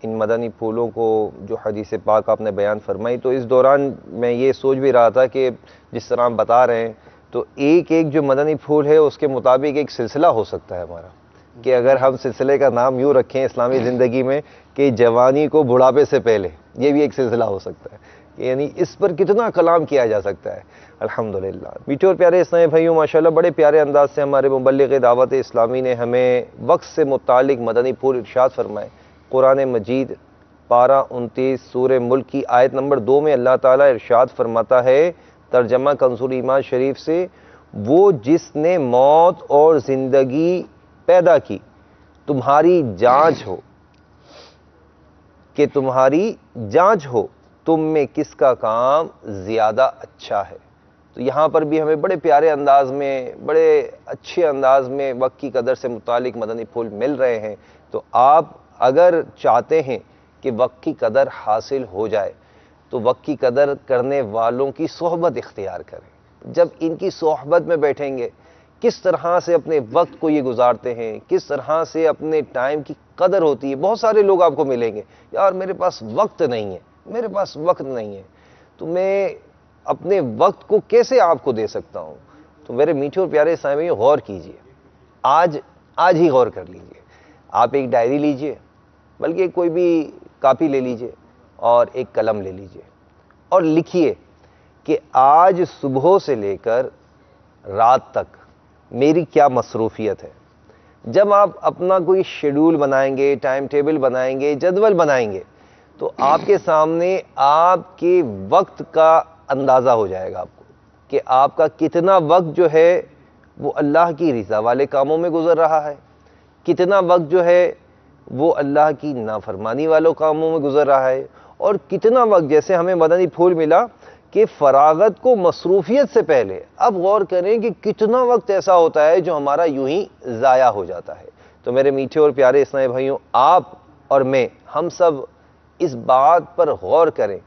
ان مدنی پھولوں کو جو حدیث پاک آپ نے بیان فرمائی، تو اس دوران میں یہ سوچ بھی رہا تھا کہ جس طرح ہم بتا رہے ہیں تو ایک ایک جو مدنی پھول ہے اس کے مطابق ایک سلسلہ ہو سکتا ہے ہمارا، کہ اگر ہم سلسلے کا نام یوں رکھیں اسلامی زندگی میں کہ جوانی کو بڑھاپے سے پہلے، یہ بھی ایک سلسلہ ہو سکتا ہے، یعنی اس پر کتنا کلام کیا جا سکتا ہے۔ الحمدللہ میٹھے اور پیارے اسلامی بھائیوں، ماشاءاللہ بڑے پیارے انداز سے ہمارے مبلغ دعوت اسلامی نے ہمیں وقت سے متعلق مدنی پھول ارشاد فرمائے۔ قرآن مجید پارہ 29 سورہ ملک کی آیت نمبر 2 میں اللہ تعالیٰ ارشاد فرماتا ہے، ترجمہ کنزُ الایمان شریف سے، وہ جس نے موت اور زندگی پیدا کی تمہاری جانچ ہو، کہ تمہاری جانچ ہو تم میں کس کا کام زیادہ اچھا ہے۔ تو یہاں پر بھی ہمیں بڑے پیارے انداز میں، بڑے اچھے انداز میں وقت کی قدر سے متعلق مدنی پھول مل رہے ہیں۔ تو آپ اگر چاہتے ہیں کہ وقت کی قدر حاصل ہو جائے تو وقت کی قدر کرنے والوں کی صحبت اختیار کریں۔ جب ان کی صحبت میں بیٹھیں گے، کس طرح سے اپنے وقت کو یہ گزارتے ہیں، کس طرح سے اپنے ٹائم کی قدر ہوتی ہے۔ بہت سارے لوگ آپ کو ملیں گے، یار میرے پاس وقت نہیں ہے، میرے پاس وقت نہیں ہے، تو میں اپنے وقت کو کیسے آپ کو دے سکتا ہوں؟ تو میرے میٹھے اور پیارے سامعین غور کیجئے، آج ہی غور کر لیجئے۔ آپ ایک ڈائری لیجئے، بلکہ کوئی بھی کاپی لے لیجئے اور ایک قلم لے لیجئے اور لکھیے کہ آج صبح سے لے کر رات تک میری کیا مصروفیت ہے۔ جب آپ اپنا کوئی شیڈول بنائیں گے، ٹائم ٹیبل بنائیں گے، جدول بنائیں گے، تو آپ کے سامنے آپ کے وقت کا اندازہ ہو جائے گا آپ کو کہ آپ کا کتنا وقت جو ہے وہ اللہ کی رضا والے کاموں میں گزر رہا ہے، کتنا وقت جو ہے وہ اللہ کی نافرمانی والوں کاموں میں گزر رہا ہے، اور کتنا وقت جیسے ہمیں مدنی پھول ملا کہ فراغت کو مصروفیت سے پہلے، اب غور کریں کہ کتنا وقت ایسا ہوتا ہے جو ہمارا یوں ہی ضائع ہو جاتا ہے۔ تو میرے میٹھے اور پیارے اسلامی بھائیوں، آپ اور میں، ہم سب اس بات پر غور کریں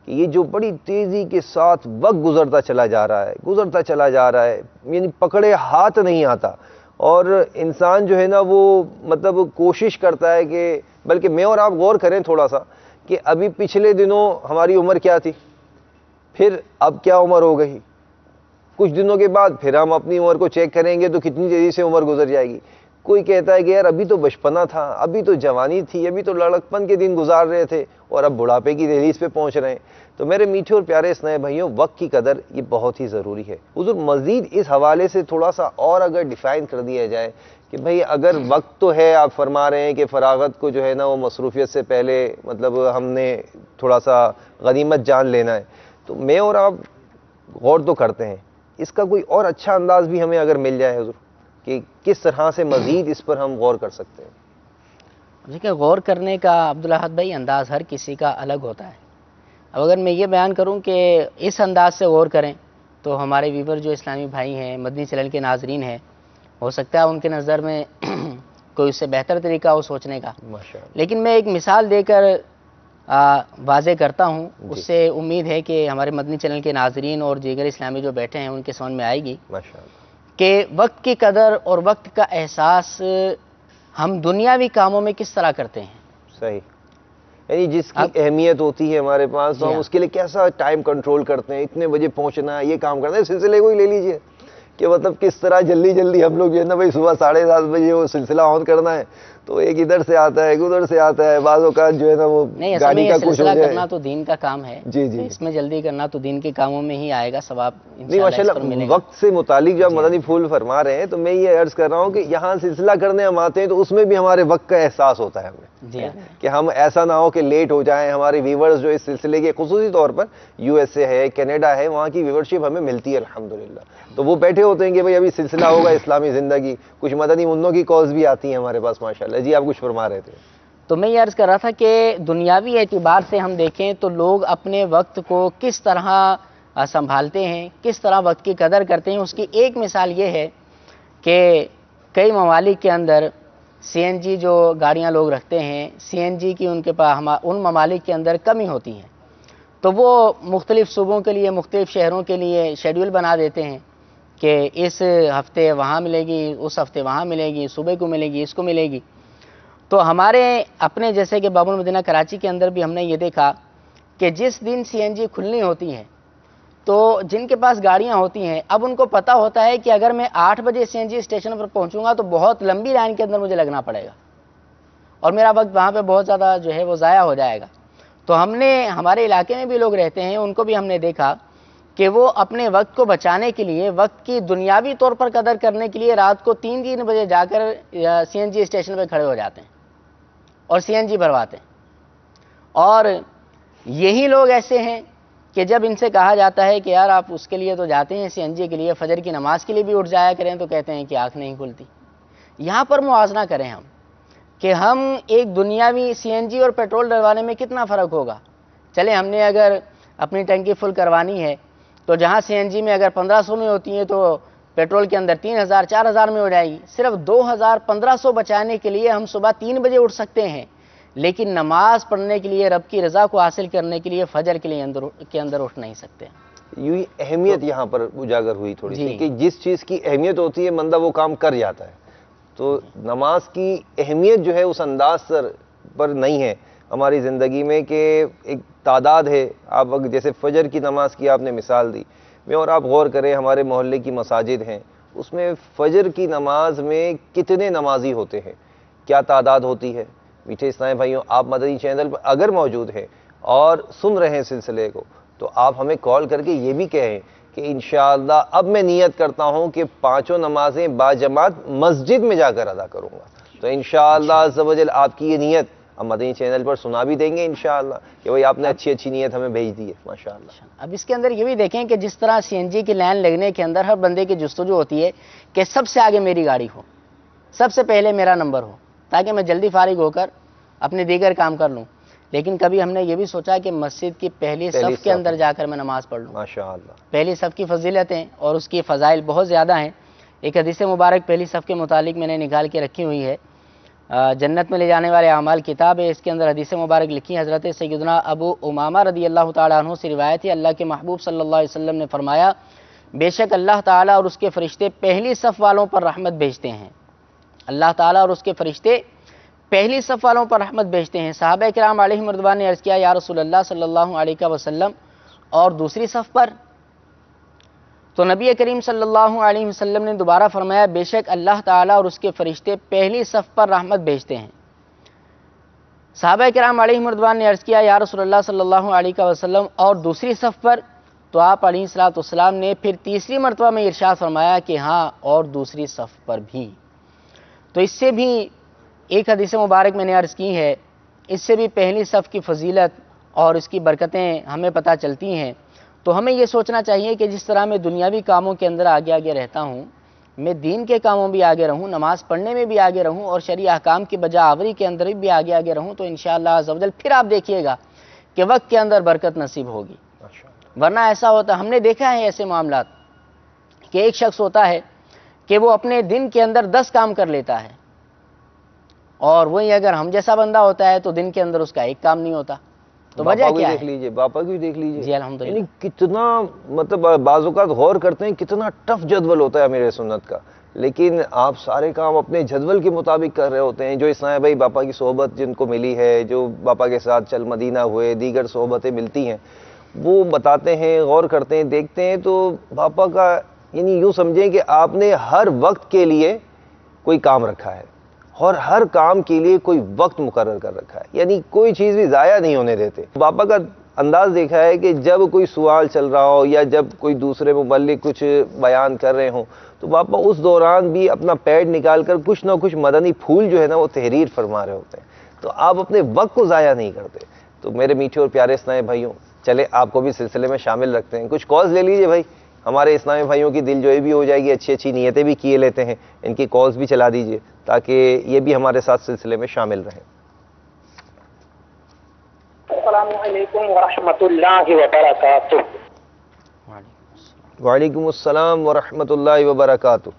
کہ یہ جو بڑی تیزی کے ساتھ وقت گزرتا چلا جا رہا ہے، یعنی پکڑے ہاتھ نہیں آتا، اور انسان جو ہے نا وہ مطلب کوشش کرتا ہے کہ، بلکہ میں اور آپ غور کریں تھوڑا سا کہ ابھی پچھلے دنوں ہماری عمر کیا تھی، پھر اب کیا عمر ہو گئی، کچھ دنوں کے بعد پھر ہم اپنی عمر کو چیک کریں گے تو کتنی تیزی سے عمر گزر جائے گی۔ کوئی کہتا ہے کہ یار ابھی تو بچپنا تھا، ابھی تو جوانی تھی، ابھی تو لڑکپن کے دن گزار رہے تھے، اور اب بڑھاپے کی دہلیز پہ پہنچ رہے ہیں۔ تو میرے میٹھے اور پیارے اسلامی بھائیوں، وقت کی قدر یہ بہت ہی ضروری ہے۔ حضور مزید اس حوالے سے تھوڑا سا اور اگر ڈیفائن کر دیا جائے کہ بھئی اگر وقت تو ہے، آپ فرما رہے ہیں کہ فراغت کو جو ہے نا وہ مصروفیت سے پہلے مطلب ہم نے تھوڑا سا غنیمت جان لینا ہے، تو میں اور آپ غور تو کرتے ہیں، اس کا کوئی اور اچھا انداز بھی ہمیں اگر مل جائے حضور کہ کس طرح سے مزید اس پر ہم غور کر سکتے ہیں؟ دیکھیں، غور کرنے کا عبدالاحد بھائی انداز ہر کسی کا الگ ہوتا ہے۔ اب اگر میں یہ بیان کروں کہ اس انداز سے غور کریں تو ہمارے ویور جو اسلامی بھائی ہیں، مدنی چینل کے ناظرین ہیں، ہو سکتا ہے ان کے نظر میں کوئی اس سے بہتر طریقہ ہو سوچنے کا، لیکن میں ایک مثال دے کر واضح کرتا ہوں، اس سے امید ہے کہ ہمارے مدنی چینل کے ناظرین اور دیگر اسلامی جو بیٹھے ہیں ان کے سمجھ میں آئے گی کہ وقت کی قدر اور وقت کا احساس ہم دنیاوی کاموں میں کس طرح کرتے ہیں۔ صحیح، یعنی جس کی اہمیت ہوتی ہے ہمارے پاس تو ہم اس کے لیے کیسا ٹائم کنٹرول کرتے ہیں، اتنے بجے پہنچنا ہے، یہ کام کرنا ہے۔ سلسلے کو ہی لے لیجئے کہ مطلب کس طرح جلدی ہم لوگ جو ہے نا بھائی صبح 7:30 بجے وہ سلسلہ آن کرنا ہے، تو ایک ادھر سے آتا ہے ایک ادھر سے آتا ہے، بعض اوقات جو ہے نا وہ گاڑی کا کچھ ہو جائے۔ کرنا تو دین کا کام ہے، جی اس میں جلدی کرنا تو دین کے کاموں میں ہی آئے گا ثواب نہیں ماشاءاللہ۔ وقت سے متعلق جب مدنی پھول فرما رہے ہیں تو میں یہ عرض کر رہا ہوں کہ یہاں سلسلہ کرنے ہم آتے ہیں تو اس میں بھی ہمارے وقت کا احساس ہوتا ہے ہمیں، کہ ہم ایسا نہ ہو کہ لیٹ ہو جائیں۔ ہمارے ویورز جو اس سلسلے کے خصوصی طور پر یو ایس اے ہے، کینیڈا ہے، وہاں کی ویورشپ ہمیں ملتی ہے الحمدللہ، تو وہ بیٹھے ہوتے ہیں کہ بھئی ابھی سلسلہ ہوگا اسلامی زندگی، کچھ مدنی منوں کی کالز بھی آتی ہیں ہمارے پاس ماشاءاللہ۔ جی آپ کچھ فرما رہے تھے۔ تو میں یہ عرض کر رہا تھا کہ دنیاوی اعتبار سے ہم دیکھیں تو لوگ اپنے وقت کو کس طرح سنبھالتے ہیں، کس طرح وقت کی قدر کرتے ہیں، اس کی ایک مثال یہ ہے کہ کئی ممالک کے اندر سی این جی جو گاڑیاں لوگ رکھتے ہیں، سی این جی کی ان کے پاس ان ممالک کے اندر کمی ہوتی ہیں، تو وہ مختلف صوبوں کے لیے، مختلف شہروں کے لیے شیڈول بنا دیتے ہیں کہ اس ہفتے وہاں ملے گی، اس ہفتے وہاں ملے گی، صبح کو ملے گی، اس کو ملے گی۔ تو ہمارے اپنے جیسے کہ باب المدینہ کراچی کے اندر بھی ہم نے یہ دیکھا کہ جس دن سی این جی کھلنی ہوتی ہیں تو جن کے پاس گاڑیاں ہوتی ہیں اب ان کو پتہ ہوتا ہے کہ اگر میں 8 بجے سی این جی اسٹیشن پر پہنچوں گا تو بہت لمبی لائن کے اندر مجھے لگنا پڑے گا اور میرا وقت وہاں پہ بہت زیادہ جو ہے وہ ضائع ہو جائے گا۔ تو ہم نے ہمارے علاقے میں بھی لوگ رہتے ہیں، ان کو بھی ہم نے دیکھا کہ وہ اپنے وقت کو بچانے کے لیے، وقت کی دنیاوی طور پر قدر کرنے کے لیے رات کو 3 بجے جا کر سی این جی اسٹیشن پہ کھڑے ہو جاتے ہیں اور سی این جی بھرواتے ہیں۔ اور یہی لوگ ایسے ہیں کہ جب ان سے کہا جاتا ہے کہ یار آپ اس کے لیے تو جاتے ہیں سی این جی کے لیے، فجر کی نماز کے لیے بھی اٹھ جایا کریں، تو کہتے ہیں کہ آنکھ نہیں کھلتی۔ یہاں پر موازنہ کریں ہم کہ ہم ایک دنیاوی سی این جی اور پیٹرول ڈلوانے میں کتنا فرق ہوگا۔ چلے ہم نے اگر اپنی ٹنکی فل کروانی ہے تو جہاں سی این جی میں اگر 1500 میں ہوتی ہے تو پیٹرول کے اندر 3000 4000 میں ہو جائے گی۔ صرف 2000 1500 بچانے کے لیے ہم صبح 3 بجے اٹھ سکتے ہیں، لیکن نماز پڑھنے کے لیے، رب کی رضا کو حاصل کرنے کے لیے فجر کے اندر اٹھ نہیں سکتے۔ یوں ہی اہمیت یہاں پر اجاگر ہوئی تھوڑی سی کہ جس چیز کی اہمیت ہوتی ہے بندہ وہ کام کر جاتا ہے، تو نماز کی اہمیت جو ہے اس انداز پر نہیں ہے ہماری زندگی میں کہ ایک تعداد ہے۔ آپ جیسے فجر کی نماز کی آپ نے مثال دی، میں اور آپ غور کریں ہمارے محلے کی مساجد ہیں، اس میں فجر کی نماز میں کتنے نمازی ہوتے ہیں، کیا تعداد ہوتی ہے؟ میٹھے اسلامی بھائیوں، آپ مدنی چینل پر اگر موجود ہیں اور سن رہے ہیں سلسلے کو تو آپ ہمیں کال کر کے یہ بھی کہیں کہ انشاءاللہ اب میں نیت کرتا ہوں کہ 5 نمازیں باجماعت مسجد میں جا کر ادا کروں گا، تو انشاءاللہ عز و جل آپ کی یہ نیت ہم مدنی چینل پر سنا بھی دیں گے انشاءاللہ کہ بھئی آپ نے اچھی نیت ہمیں بھیج دی ہے ماشاءاللہ۔ اب اس کے اندر یہ بھی دیکھیں کہ جس طرح سی این جی کی لائن لگنے کے اندر ہر بندے کی جستجو ہوتی ہے کہ سب سے آگے میری گاڑی ہو، سب سے پہلے میرا نمبر ہو، تاکہ میں جلدی فارغ ہو کر اپنے دیگر کام کر لوں۔ لیکن کبھی ہم نے یہ بھی سوچا کہ مسجد کی پہلی صف کے اندر جا کر میں نماز پڑھ لوں. ماشاءاللہ. پہلی صف کی فضیلتیں اور اس کی فضائل بہت زیادہ ہیں. ایک حدیث مبارک پہلی صف کے متعلق میں نے نکال کے رکھی ہوئی ہے. جنت میں لے جانے والے اعمال کتاب ہے, اس کے اندر حدیث مبارک لکھی. حضرت سیدنا ابو امامہ رضی اللہ تعالیٰ عنہ سے روایت ہے, اللہ کے محبوب صلی اللہ علیہ وسلم نے فرمایا, بے شک اللہ تعالیٰ اور اس کے فرشتے پہلی صف والوں پر رحمت بھیجتے ہیں. اللہ تعالیٰ اور اس کے فرشتے پہلی صف والوں پر رحمت بھیجتے ہیں. صحابہ کرام علیہم رضوان نے عرض کیا, یا رسول اللہ صلی اللہ علیہ وسلم اور دوسری صف پر؟ تو نبی کریم صلی اللہ علیہ وسلم نے دوبارہ فرمایا, بے شک اللہ تعالیٰ اور اس کے فرشتے پہلی صف پر رحمت بھیجتے ہیں. صحابہ کرام علیہم رضوان نے عرض کیا, یا رسول اللہ صلی اللہ علیہ وسلم اور دوسری صف پر؟ تو آپ علیہ الصلوۃ والسلام نے پھر تیسری مرتبہ میں ارشاد فرمایا کہ ہاں اور دوسری صف پر بھی. تو اس سے بھی ایک حدیث مبارک میں نے عرض کی ہے, اس سے بھی پہلی صف کی فضیلت اور اس کی برکتیں ہمیں پتہ چلتی ہیں. تو ہمیں یہ سوچنا چاہیے کہ جس طرح میں دنیاوی کاموں کے اندر آگے آگے رہتا ہوں, میں دین کے کاموں بھی آگے رہوں, نماز پڑھنے میں بھی آگے رہوں اور شرعی احکام کی بجا آوری کے اندر بھی آگے آگے رہوں, تو انشاءاللہ عز و جل پھر آپ دیکھیے گا کہ وقت کے اندر برکت نصیب ہوگی. ورنہ ایسا ہوتا, ہم نے دیکھا ہے ایسے معاملات کہ ایک شخص ہوتا ہے کہ وہ اپنے دن کے اندر 10 کام کر لیتا ہے, اور وہی اگر ہم جیسا بندہ ہوتا ہے تو دن کے اندر اس کا ایک کام نہیں ہوتا. تو وجہ کیا ہے؟ دیکھ لیجئے, باپا کی دیکھ لیجئے. جی الحمدللہ. یعنی کتنا مطلب بعض اوقات غور کرتے ہیں کتنا ٹف جدول ہوتا ہے امیر سنت کا, لیکن آپ سارے کام اپنے جدول کے مطابق کر رہے ہوتے ہیں. جو اسلام بھائی باپا کی صحبت جن کو ملی ہے, جو باپا کے ساتھ چل مدینہ ہوئے, دیگر صحبتیں ملتی ہیں, وہ بتاتے ہیں, غور کرتے ہیں, دیکھتے ہیں, تو باپا کا یعنی یوں سمجھیں کہ آپ نے ہر وقت کے لیے کوئی کام رکھا ہے اور ہر کام کے لیے کوئی وقت مقرر کر رکھا ہے, یعنی کوئی چیز بھی ضائع نہیں ہونے دیتے. باپا کا انداز دیکھا ہے کہ جب کوئی سوال چل رہا ہو یا جب کوئی دوسرے مبلغ کچھ بیان کر رہے ہوں, تو باپا اس دوران بھی اپنا پیڈ نکال کر کچھ نہ کچھ مدنی پھول جو ہے نا وہ تحریر فرما رہے ہوتے ہیں. تو آپ اپنے وقت کو ضائع نہیں کرتے. تو میرے میٹھے اور پیارے اسلامی بھائیوں, چلے آپ کو بھی سلسلے میں شامل رکھتے ہیں. کچھ کالز لے لیجئے بھائی, ہمارے اسلامی بھائیوں کی دل جوئی بھی ہو جائے گی, اچھی اچھی نیتیں بھی کیے لیتے ہیں, ان کی کالز بھی چلا دیجئے تاکہ یہ بھی ہمارے ساتھ سلسلے میں شامل رہیں. السلام علیکم ورحمۃ اللہ وبرکاتہ. وعلیکم السلام ورحمۃ اللہ وبرکاتہ.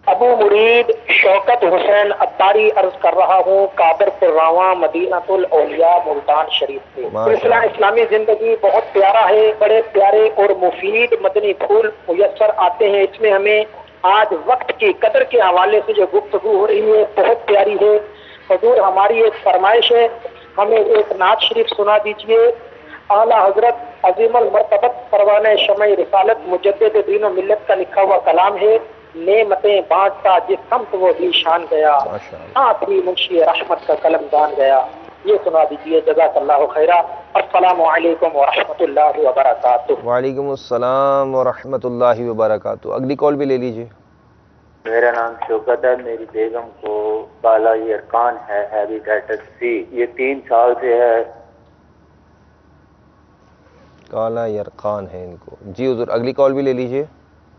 ابو مرید شوکت حسین عطاری عرض کر رہا ہوں, قادر پرراواں مدینۃ الاولیاء ملتان شریف سے. سلسلہ اسلامی زندگی بہت پیارا ہے, بڑے پیارے اور مفید مدنی پھول میسر آتے ہیں. اس میں ہمیں آج وقت کی قدر کے حوالے سے جو گفتگو ہو رہی ہے بہت پیاری ہے. حضور ہماری ایک فرمائش ہے, ہمیں ایک نعت شریف سنا دیجئے. اعلیٰ حضرت عظیم المرتبت پروانہ شمع رسالت مجدد دین و ملت کا لکھا ہوا کلام ہے. نعمتیں بانٹتا جس سمت وہ بھی شان گیا, ہاتھ ہی منشی رحمت کا قلم دان گیا. یہ سنا دیجئے, جزاک اللہ خیرہ. السلام علیکم ورحمۃ اللہ وبرکاتہ. وعلیکم السلام ورحمۃ اللہ وبرکاتہ. اگلی کال بھی لے لیجئے. میرا نام شوکت ہے, میری بیگم کو بالا ارکان ہے, ہیپیٹائٹس سی, یہ 3 سال سے ہے. کالا یرقان ہے ان کو. جی حضور اگلی کال بھی لے لیجئے.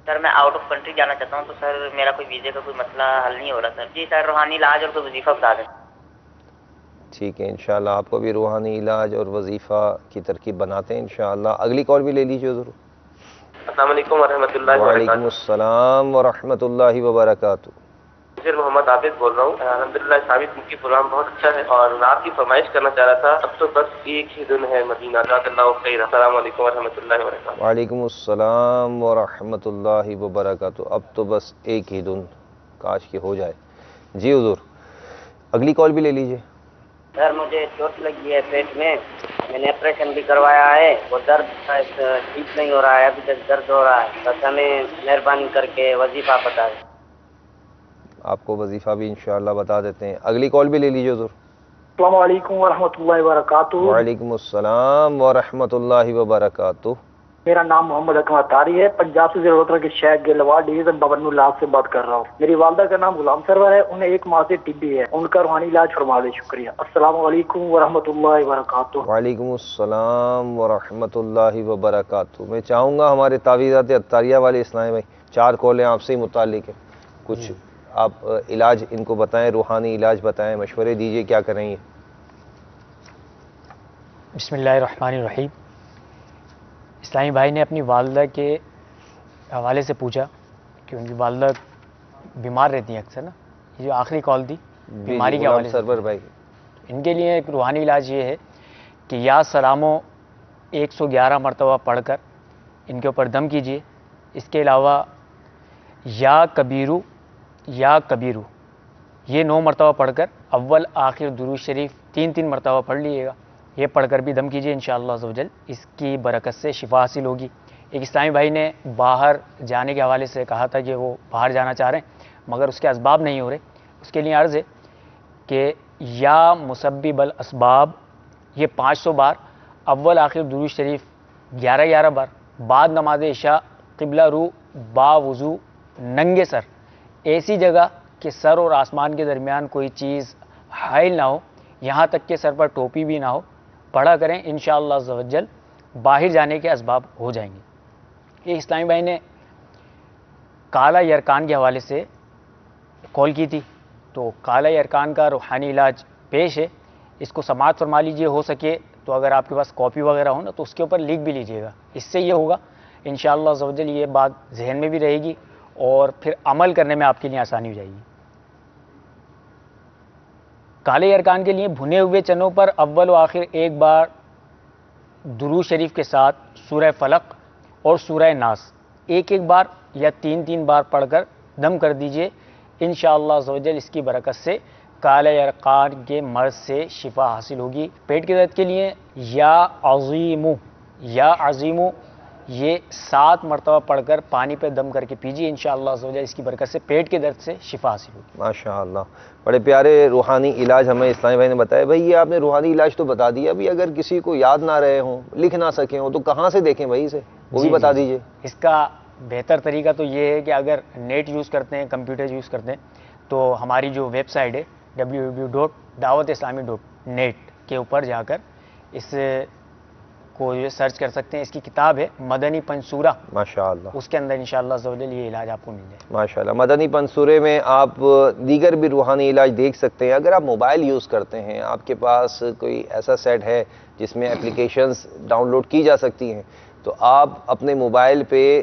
سر میں آؤٹ آف کنٹری جانا چاہتا ہوں, تو سر میرا کوئی ویزے کا کوئی مسئلہ حل نہیں ہو رہا سر. جی سر روحانی علاج اور کوئی وظیفہ بتا دیں. ٹھیک ہے, انشاءاللہ آپ کو بھی روحانی علاج اور وظیفہ کی ترکیب بناتے ہیں انشاءاللہ. اگلی کال بھی لے لیجئے حضور. السلام علیکم ورحمۃ اللہ وبرکاتہ. وعلیکم السلام ورحمۃ اللہ وبرکاتہ. پھر محمد عابد بول رہا ہوں. الحمدللہ ثابت مکی پروگرام بہت اچھا ہے, اور میں آپ کی فرمائش کرنا چاہ رہا تھا. اب تو بس ایک ہی دن ہے مدینہ. جزاک اللہ خیر. السلام علیکم ورحمۃ اللہ وبرکاتہ. وعلیکم السلام ورحمۃ اللہ وبرکاتہ. اب تو بس ایک ہی دن, کاش کہ ہو جائے. جی حضور اگلی کال بھی لے لیجئے. سر مجھے چوٹ لگی ہے پیٹ میں, میں نے آپریشن بھی کروایا ہے, وہ درد ٹھیک نہیں ہو رہا ہے, ابھی تک درد ہو رہا ہے. بس ہمیں مہربانی کر کے وظیفہ بتا دیں. آپ کو وظیفہ بھی انشاءاللہ بتا دیتے ہیں. اگلی کال بھی لے لیجئے حضور. السلام علیکم ورحمۃ اللہ وبرکاتہ. وعلیکم السلام ورحمۃ اللہ وبرکاتہ. میرا نام محمد اکمل عطاری ہے, پنجاب سے ضرورت کے شہر گیلوار ڈویژن بابن اللہ سے بات کر رہا ہوں. میری والدہ کا نام غلام سرور ہے, انہیں 1 ماہ سے ٹی بی ہے, ان کا روحانی علاج فرما دیں. شکریہ. السلام علیکم ورحمۃ اللہ وبرکاتہ. وعلیکم السلام ورحمۃ اللہ وبرکاتہ. میں چاہوں گا ہمارے تعویذات عطاریہ والے اسلامی بھائی, 4 کالیں آپ سے ہی متعلق ہیں, کچھ آپ علاج ان کو بتائیں, روحانی علاج بتائیں, مشورے دیجئے کیا کریں. یہ بسم اللہ الرحمن الرحیم. اسلامی بھائی نے اپنی والدہ کے حوالے سے پوچھا کہ ان کی والدہ بیمار رہتی ہیں اکثر نا. یہ جو آخری کال تھی بیماری کے حوالے سے سرور بھائی، ان کے لیے ایک روحانی علاج یہ ہے کہ یا سلاموں 111 مرتبہ پڑھ کر ان کے اوپر دم کیجئے. اس کے علاوہ یا کبیرو یہ 9 مرتبہ پڑھ کر اول آخر درود شریف 3 مرتبہ پڑھ لیجیے گا. یہ پڑھ کر بھی دم کیجئے انشاءاللہ عز و جل، اس کی برکت سے شفا حاصل ہوگی. ایک اسلامی بھائی نے باہر جانے کے حوالے سے کہا تھا کہ وہ باہر جانا چاہ رہے ہیں مگر اس کے اسباب نہیں ہو رہے. اس کے لیے عرض ہے کہ یا مسبب الاسباب یہ 500 بار، اول آخر درود شریف 11 بار، بعد نماز عشاء قبلہ رو با وضو ننگے سر، ایسی جگہ کہ سر اور آسمان کے درمیان کوئی چیز حائل نہ ہو، یہاں تک کہ سر پر ٹوپی بھی نہ ہو، پڑھا کریں انشاءاللہ عز و جل باہر جانے کے اسباب ہو جائیں گے. یہ اسلامی بھائی نے کالا یرکان کے حوالے سے کال کی تھی، تو کالا یرکان کا روحانی علاج پیش ہے. اس کو سماعت فرما لیجئے، ہو سکے تو اگر آپ کے پاس کاپی وغیرہ ہو نا تو اس کے اوپر لکھ بھی لیجئے گا. اس سے یہ ہوگا انشاءاللہ عز و جل یہ بات ذہن میں بھی رہے گی اور پھر عمل کرنے میں آپ کے لیے آسانی ہو جائے گی. کالے ارکان کے لیے بھنے ہوئے چنوں پر اول و آخر ایک بار درود شریف کے ساتھ سورہ فلق اور سورہ ناس ایک بار یا 3 بار پڑھ کر دم کر دیجئے. انشاءاللہ عز و جل اس کی برکت سے کالے ارکان کے مرض سے شفا حاصل ہوگی. پیٹ کے درد کے لیے یا عظیمو یہ 7 مرتبہ پڑھ کر پانی پہ دم کر کے پیجیے. انشاءاللہ عز و جل اس کی برکت سے پیٹ کے درد سے شفا حاصل ہوگی. ماشاءاللہ، بڑے پیارے روحانی علاج ہمیں اسلامی بھائی نے بتایا. بھائی یہ آپ نے روحانی علاج تو بتا دیا، ابھی اگر کسی کو یاد نہ رہے ہوں، لکھ نہ سکے ہوں تو کہاں سے دیکھیں بھائی اسے، وہ بھی بتا دیجئے. اس کا بہتر طریقہ تو یہ ہے کہ اگر نیٹ یوز کرتے ہیں، کمپیوٹر یوز کرتے ہیں، تو ہماری جو ویب سائٹ ہے www.dawatislami.net کے اوپر جا کر اس کو سرچ کر سکتے ہیں. اس کی کتاب ہے مدنی پنسورہ، ماشاءاللہ، اس کے اندر انشاءاللہ عز و جل یہ علاج آپ کو مل جائے. ماشاءاللہ. مدنی پنسورے میں آپ دیگر بھی روحانی علاج دیکھ سکتے ہیں. اگر آپ موبائل یوز کرتے ہیں، آپ کے پاس کوئی ایسا سیٹ ہے جس میں اپلیکیشنز ڈاؤن لوڈ کی جا سکتی ہیں، تو آپ اپنے موبائل پہ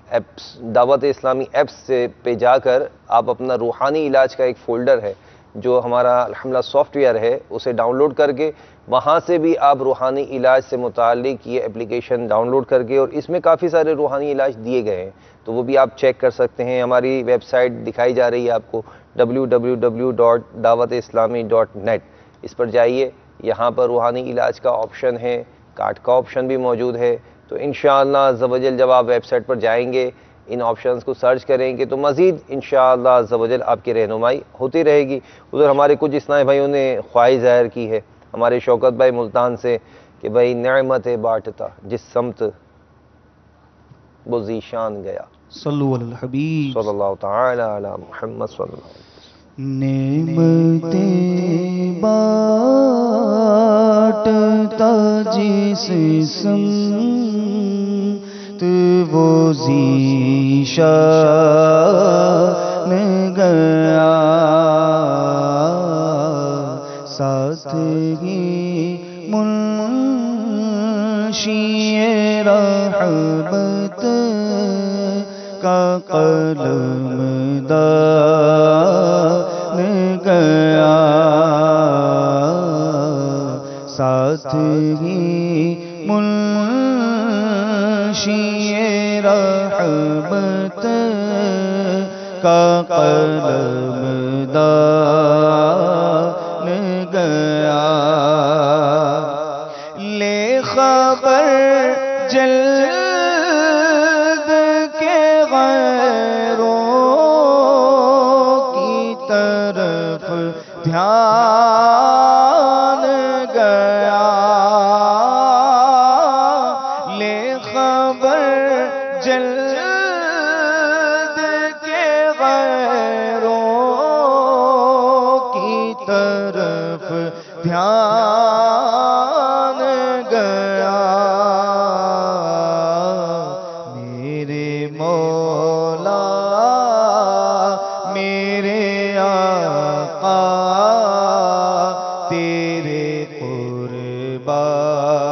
ایپس دعوت اسلامی ایپس سے پہ جا کر آپ اپنا روحانی علاج کا ایک فولڈر ہے جو ہمارا الحمدللہ سافٹ ویئر ہے، اسے ڈاؤن لوڈ کر کے وہاں سے بھی آپ روحانی علاج سے متعلق یہ اپلیکیشن ڈاؤن لوڈ کر کے، اور اس میں کافی سارے روحانی علاج دیے گئے ہیں، تو وہ بھی آپ چیک کر سکتے ہیں. ہماری ویب سائٹ دکھائی جا رہی ہے آپ کو www.dawatislami.net. اس پر جائیے، یہاں پر روحانی علاج کا آپشن ہے، کارڈ کا آپشن بھی موجود ہے. تو انشاءاللہ عز و جل جب آپ ویب سائٹ پر جائیں گے، ان آپشنز کو سرچ کریں گے تو مزید انشاءاللہ عز و جل آپ کی رہنمائی ہوتی رہے گی. ادھر ہمارے کچھ اسلامی بھائیوں نے خواہش ظاہر کی ہے ہمارے شوکت بھائی ملتان سے کہ بھائی نعمت بانٹتا جس سمت وہ ذیشان گیا. صلو علی الحبیب صلی اللہ تعالی علی محمد صلی اللہ علیہ وسلم. نعمتیں بانٹتا جس سمت وہ ذیشان گیا، ساتھ ہی منشی رحمت کا قلم دان گیا، ساتھ ہی منشی رحمت کا قلم دان گیا. لے خبر جلد کے غیروں کی طرف دھیان گیا، لے خبر جلد کے غیروں کی طرف دھیان گیا. میرے مولا میرے آقا تیرے قربان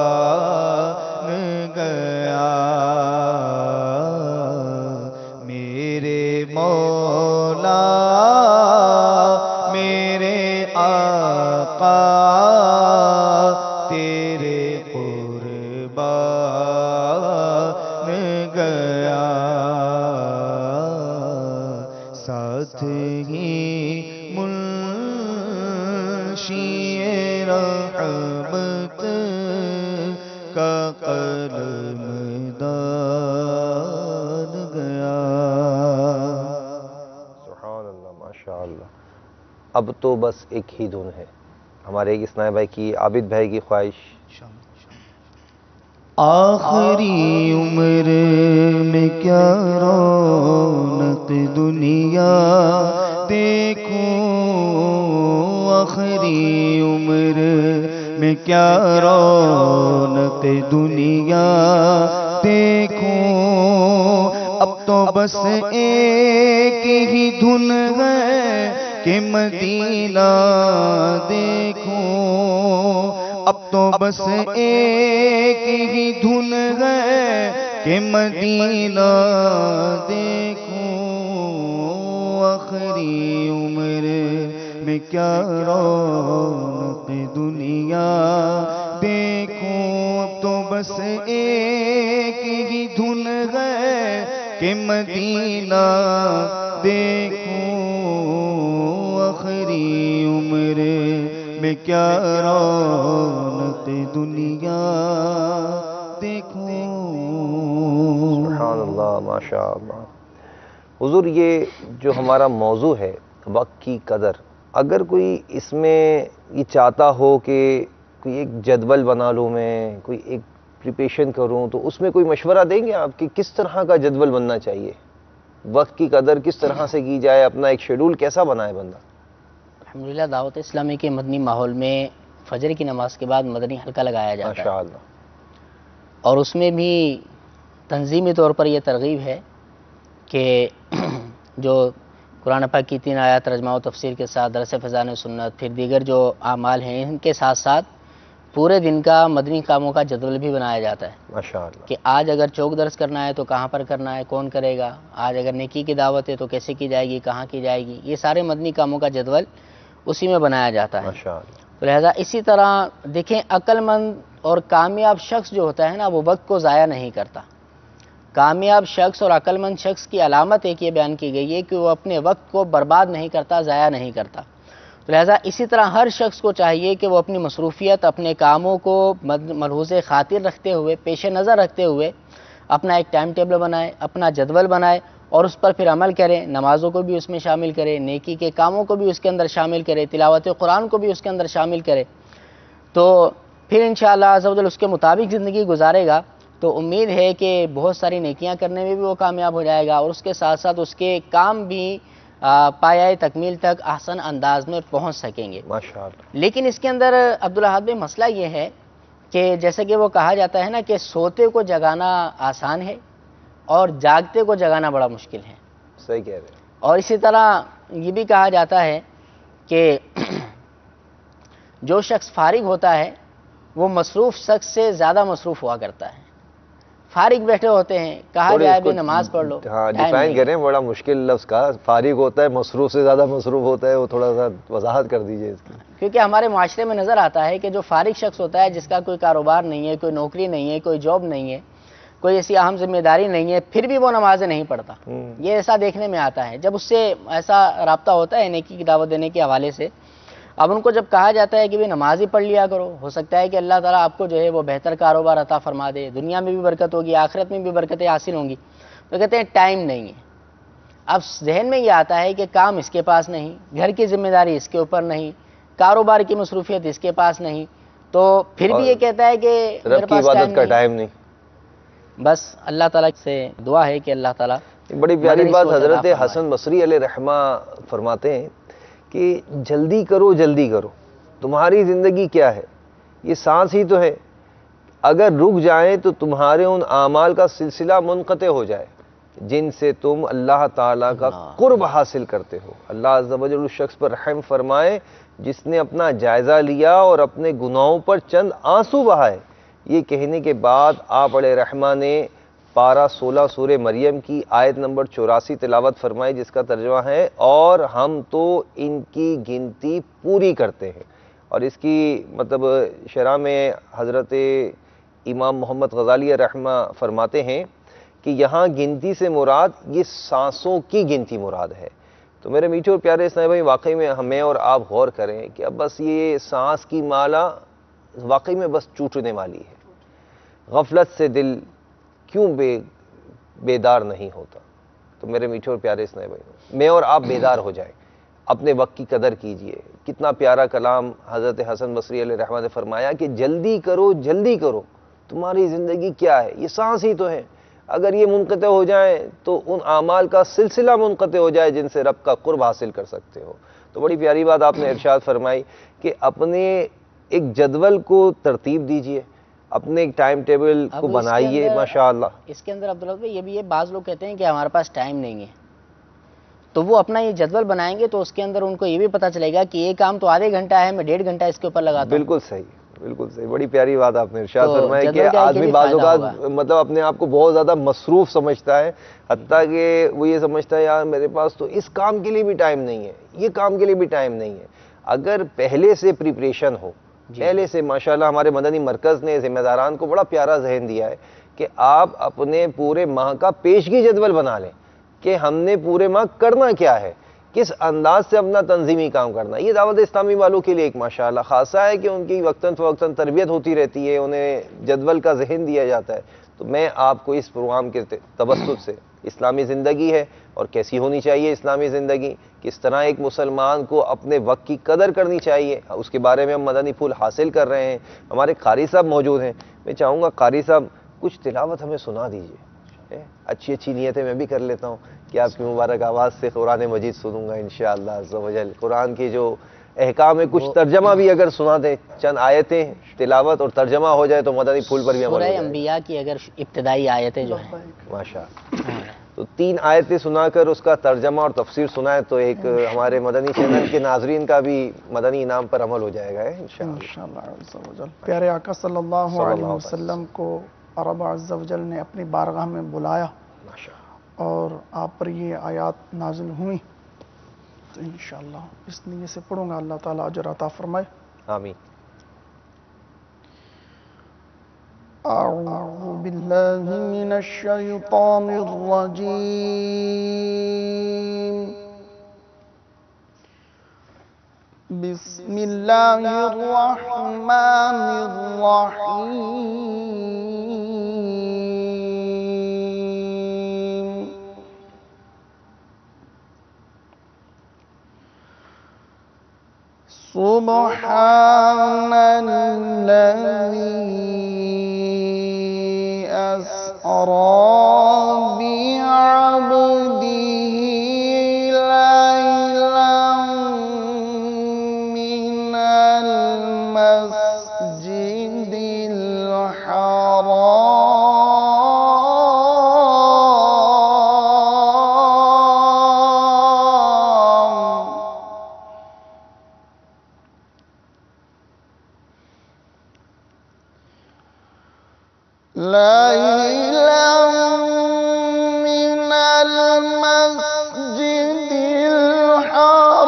ساتھ ہی منشی رحمت کا قلم دان گیا. سبحان اللہ، ماشاء اللہ. اب تو بس ایک ہی دھن ہے. ہمارے ایک اسنائی بھائی کی، عابد بھائی کی خواہش. آخری عمر میں کیا رونق دنیا دیکھوں، آخری عمر میں کیا رونق دنیا دیکھوں. اب تو بس ایک ہی دھن ہے کہ مدینہ دیکھوں. اب تو بس ایک ہی دھن ہے کہ مدینہ دیکھوں. آخری عمر میں کیا رونق دنیا دیکھوں. اب تو بس ایک ہی دھن ہے کہ مدینہ دیکھوں. آخری عمر میں کیا رونق دنیا دیکھوں. سبحان اللہ، ماشاء اللہ. حضور، یہ جو ہمارا موضوع ہے وقت کی قدر، اگر کوئی اس میں یہ چاہتا ہو کہ کوئی ایک جدول بنا لوں، میں کوئی ایک پریپریشن کروں، تو اس میں کوئی مشورہ دیں گے آپ کہ کس طرح کا جدول بننا چاہیے؟ وقت کی قدر کس طرح سے کی جائے، اپنا ایک شیڈول کیسا بنائے بندہ؟ الحمدللہ دعوت اسلامی کے مدنی ماحول میں فجر کی نماز کے بعد مدنی حلقہ لگایا جاتا ہے، ماشاء اللہ. اور اس میں بھی تنظیمی طور پر یہ ترغیب ہے کہ جو قرآن پاک کی 3 آیات ترجمہ و تفسیر کے ساتھ درس فضائل سنت، پھر دیگر جو اعمال ہیں، ان کے ساتھ ساتھ پورے دن کا مدنی کاموں کا جدول بھی بنایا جاتا ہے. ماشاء اللہ. کہ آج اگر چوک درس کرنا ہے تو کہاں پر کرنا ہے، کون کرے گا، آج اگر نیکی کی دعوت ہے تو کیسے کی جائے گی، کہاں کی جائے گی. یہ سارے مدنی کاموں کا جدول اسی میں بنایا جاتا ہے. ماشاء اللہ. تو لہذا اسی طرح دیکھیں، عقل مند اور کامیاب شخص جو ہوتا ہے نا، وہ وقت کو ضائع نہیں کرتا. کامیاب شخص اور عقل مند شخص کی علامت ایک یہ بیان کی گئی ہے کہ وہ اپنے وقت کو برباد نہیں کرتا، ضائع نہیں کرتا. تو لہذا اسی طرح ہر شخص کو چاہیے کہ وہ اپنی مصروفیت، اپنے کاموں کو ملحوظ خاطر رکھتے ہوئے، پیش نظر رکھتے ہوئے اپنا ایک ٹائم ٹیبل بنائے، اپنا جدول بنائے اور اس پر پھر عمل کرے. نمازوں کو بھی اس میں شامل کرے، نیکی کے کاموں کو بھی اس کے اندر شامل کرے، تلاوت قرآن کو بھی اس کے اندر شامل کرے. تو پھر انشاءاللہ عز و جل اس کے مطابق زندگی گزارے گا تو امید ہے کہ بہت ساری نیکیاں کرنے میں بھی وہ کامیاب ہو جائے گا، اور اس کے ساتھ ساتھ اس کے کام بھی پایۂ تکمیل تک احسن انداز میں پہنچ سکیں گے. ماشاءاللہ. لیکن اس کے اندر عبدالحاد بھائی مسئلہ یہ ہے کہ جیسے کہ وہ کہا جاتا ہے نا کہ سوتے کو جگانا آسان ہے اور جاگتے کو جگانا بڑا مشکل ہے. صحیح کہہ رہے ہیں. اور اسی طرح یہ بھی کہا جاتا ہے کہ جو شخص فارغ ہوتا ہے وہ مصروف شخص سے زیادہ مصروف ہوا کرتا ہے. فارغ بیٹھے ہوتے ہیں، کہا جائے بھی نماز پڑھ لو. ہاں، ڈیفائن کریں، بڑا مشکل لفظ کا. فارغ ہوتا ہے، مصروف سے زیادہ مصروف ہوتا ہے، وہ تھوڑا سا وضاحت کر دیجئے اس کی. کیونکہ ہمارے معاشرے میں نظر آتا ہے کہ جو فارغ شخص ہوتا ہے، جس کا کوئی کاروبار نہیں ہے، کوئی نوکری نہیں ہے، کوئی جاب نہیں ہے، کوئی ایسی اہم ذمہ داری نہیں ہے، پھر بھی وہ نمازیں نہیں پڑھتا. یہ ایسا دیکھنے میں آتا ہے. جب اس سے ایسا رابطہ ہوتا ہے نیکی کی دعوت دینے کے حوالے سے، اب ان کو جب کہا جاتا ہے کہ بھی نماز ہی پڑھ لیا کرو، ہو سکتا ہے کہ اللہ تعالیٰ آپ کو جو ہے وہ بہتر کاروبار عطا فرما دے، دنیا میں بھی برکت ہوگی، آخرت میں بھی برکتیں حاصل ہوں گی. تو کہتے ہیں ٹائم نہیں ہے. اب ذہن میں یہ آتا ہے کہ کام اس کے پاس نہیں، گھر کی ذمہ داری اس کے اوپر نہیں، کاروبار کی مصروفیت اس کے پاس نہیں، تو پھر بھی یہ کہتا ہے کہ رب کی عبادت کا ٹائم نہیں. بس اللہ تعالیٰ سے دعا ہے کہ اللہ تعالیٰ. بڑی پیاری بات حضرت حسن بصری علیہ رحمہ فرماتے ہیں کہ جلدی کرو، جلدی کرو. تمہاری زندگی کیا ہے؟ یہ سانس ہی تو ہے. اگر رک جائیں تو تمہارے ان اعمال کا سلسلہ منقطع ہو جائے جن سے تم اللہ تعالیٰ کا قرب حاصل کرتے ہو. اللہ عز و جل اس شخص پر رحم فرمائے جس نے اپنا جائزہ لیا اور اپنے گناہوں پر چند آنسو بہائے. یہ کہنے کے بعد آپ علیہ رحمہ نے پارہ 16 سورہ مریم کی آیت نمبر 84 تلاوت فرمائی، جس کا ترجمہ ہے اور ہم تو ان کی گنتی پوری کرتے ہیں. اور اس کی مطلب شرح میں حضرت امام محمد غزالی رحمہ فرماتے ہیں کہ یہاں گنتی سے مراد یہ سانسوں کی گنتی مراد ہے. تو تو میرے میٹھے اور پیارے اسلامی بھائی، واقعی میں ہمیں اور آپ غور کریں کہ اب بس یہ سانس کی مالا واقعی میں بس ٹوٹنے والی ہے. غفلت سے دل کیوں بیدار نہیں ہوتا؟ تو میرے میٹھے اور پیارے اسلامی بھائی، میں اور آپ بیدار ہو جائیں، اپنے وقت کی قدر کیجئے. کتنا پیارا کلام حضرت حسن بصری علیہ رحمہ نے فرمایا کہ جلدی کرو، جلدی کرو، تمہاری زندگی کیا ہے؟ یہ سانس ہی تو ہے. اگر یہ منقطع ہو جائیں تو ان اعمال کا سلسلہ منقطع ہو جائے جن سے رب کا قرب حاصل کر سکتے ہو. تو بڑی پیاری بات آپ نے ارشاد فرمائی کہ اپنے ایک جدول کو ترتیب دیجئے، اپنے ایک ٹائم ٹیبل کو بنائیے. ماشاءاللہ اس کے اندر عبداللہ بھائی یہ بھی ہے، بعض لوگ کہتے ہیں کہ ہمارے پاس ٹائم نہیں ہے، تو وہ اپنا یہ جدول بنائیں گے تو اس کے اندر ان کو یہ بھی پتہ چلے گا کہ یہ کام تو آدھے گھنٹہ ہے، میں 1.5 گھنٹہ اس کے اوپر لگاتا ہوں. بالکل صحیح، بالکل صحیح. بڑی پیاری بات آپ نے ارشاد فرمایا کہ آدمی بعض اوقات مطلب اپنے آپ کو بہت زیادہ مصروف سمجھتا ہے، حتیٰ کہ وہ یہ سمجھتا ہے یار میرے پاس تو اس کام کے لیے بھی ٹائم نہیں ہے، یہ کام کے لیے بھی ٹائم نہیں ہے. اگر پہلے سے پریپریشن ہو، پہلے سے ماشاءاللہ ہمارے مدنی مرکز نے ذمہ داران کو بڑا پیارا ذہن دیا ہے کہ آپ اپنے پورے ماہ کا پیشگی جدول بنا لیں کہ ہم نے پورے ماہ کرنا کیا ہے، کس انداز سے اپنا تنظیمی کام کرنا. یہ دعوت اسلامی والوں کے لیے ایک ماشاءاللہ خاصہ ہے کہ ان کی وقتاً فوقتاً تربیت ہوتی رہتی ہے، انہیں جدول کا ذہن دیا جاتا ہے. تو میں آپ کو اس پروگرام کے توسط سے اسلامی زندگی ہے اور کیسی ہونی چاہیے اسلامی زندگی، کس طرح ایک مسلمان کو اپنے وقت کی قدر کرنی چاہیے، اس کے بارے میں ہم مدنی پھول حاصل کر رہے ہیں. ہمارے قاری صاحب موجود ہیں، میں چاہوں گا قاری صاحب کچھ تلاوت ہمیں سنا دیجیے. اچھی اچھی نیتیں میں بھی کر لیتا ہوں کہ آپ کی مبارک آواز سے قرآن مجید سنوں گا انشاءاللہ عز و جل. قرآن کی جو احکام ہے کچھ ترجمہ بھی اگر سنا دیں، چند آیتیں تلاوت اور ترجمہ ہو جائے تو مدنی پھول پر بھی عمل ہو جائے. سورہ انبیاء کی اگر ابتدائی آیتیں جو ہیں ماشاءاللہ، تو 3 آیتیں سنا کر اس کا ترجمہ اور تفسیر سنائے تو ایک ہمارے مدنی چینل کے ناظرین کا بھی مدنی انعام پر عمل ہو جائے گا انشاءاللہ. پیارے آقا صلی اللہ علیہ وسلم کو رب عز و جل نے اپنی بارگاہ میں بلایا اور آپ پر یہ آیات نازل ہوئیں، تو انشاءاللہ اس نیت سے پڑھوں گا، اللہ تعالیٰ اجر عطا فرمائے. آمین. اعوذ باللہ من الشیطان الرجیم. بسم اللہ الرحمن الرحیم. سبحان الذی أسرى بعبده ليلا من المسجد الحرام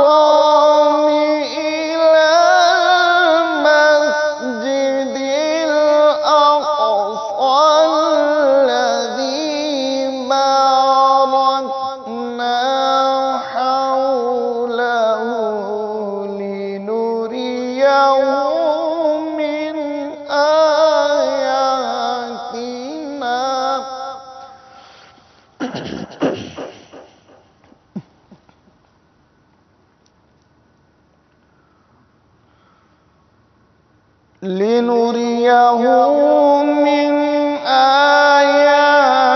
لنريه من آياتنا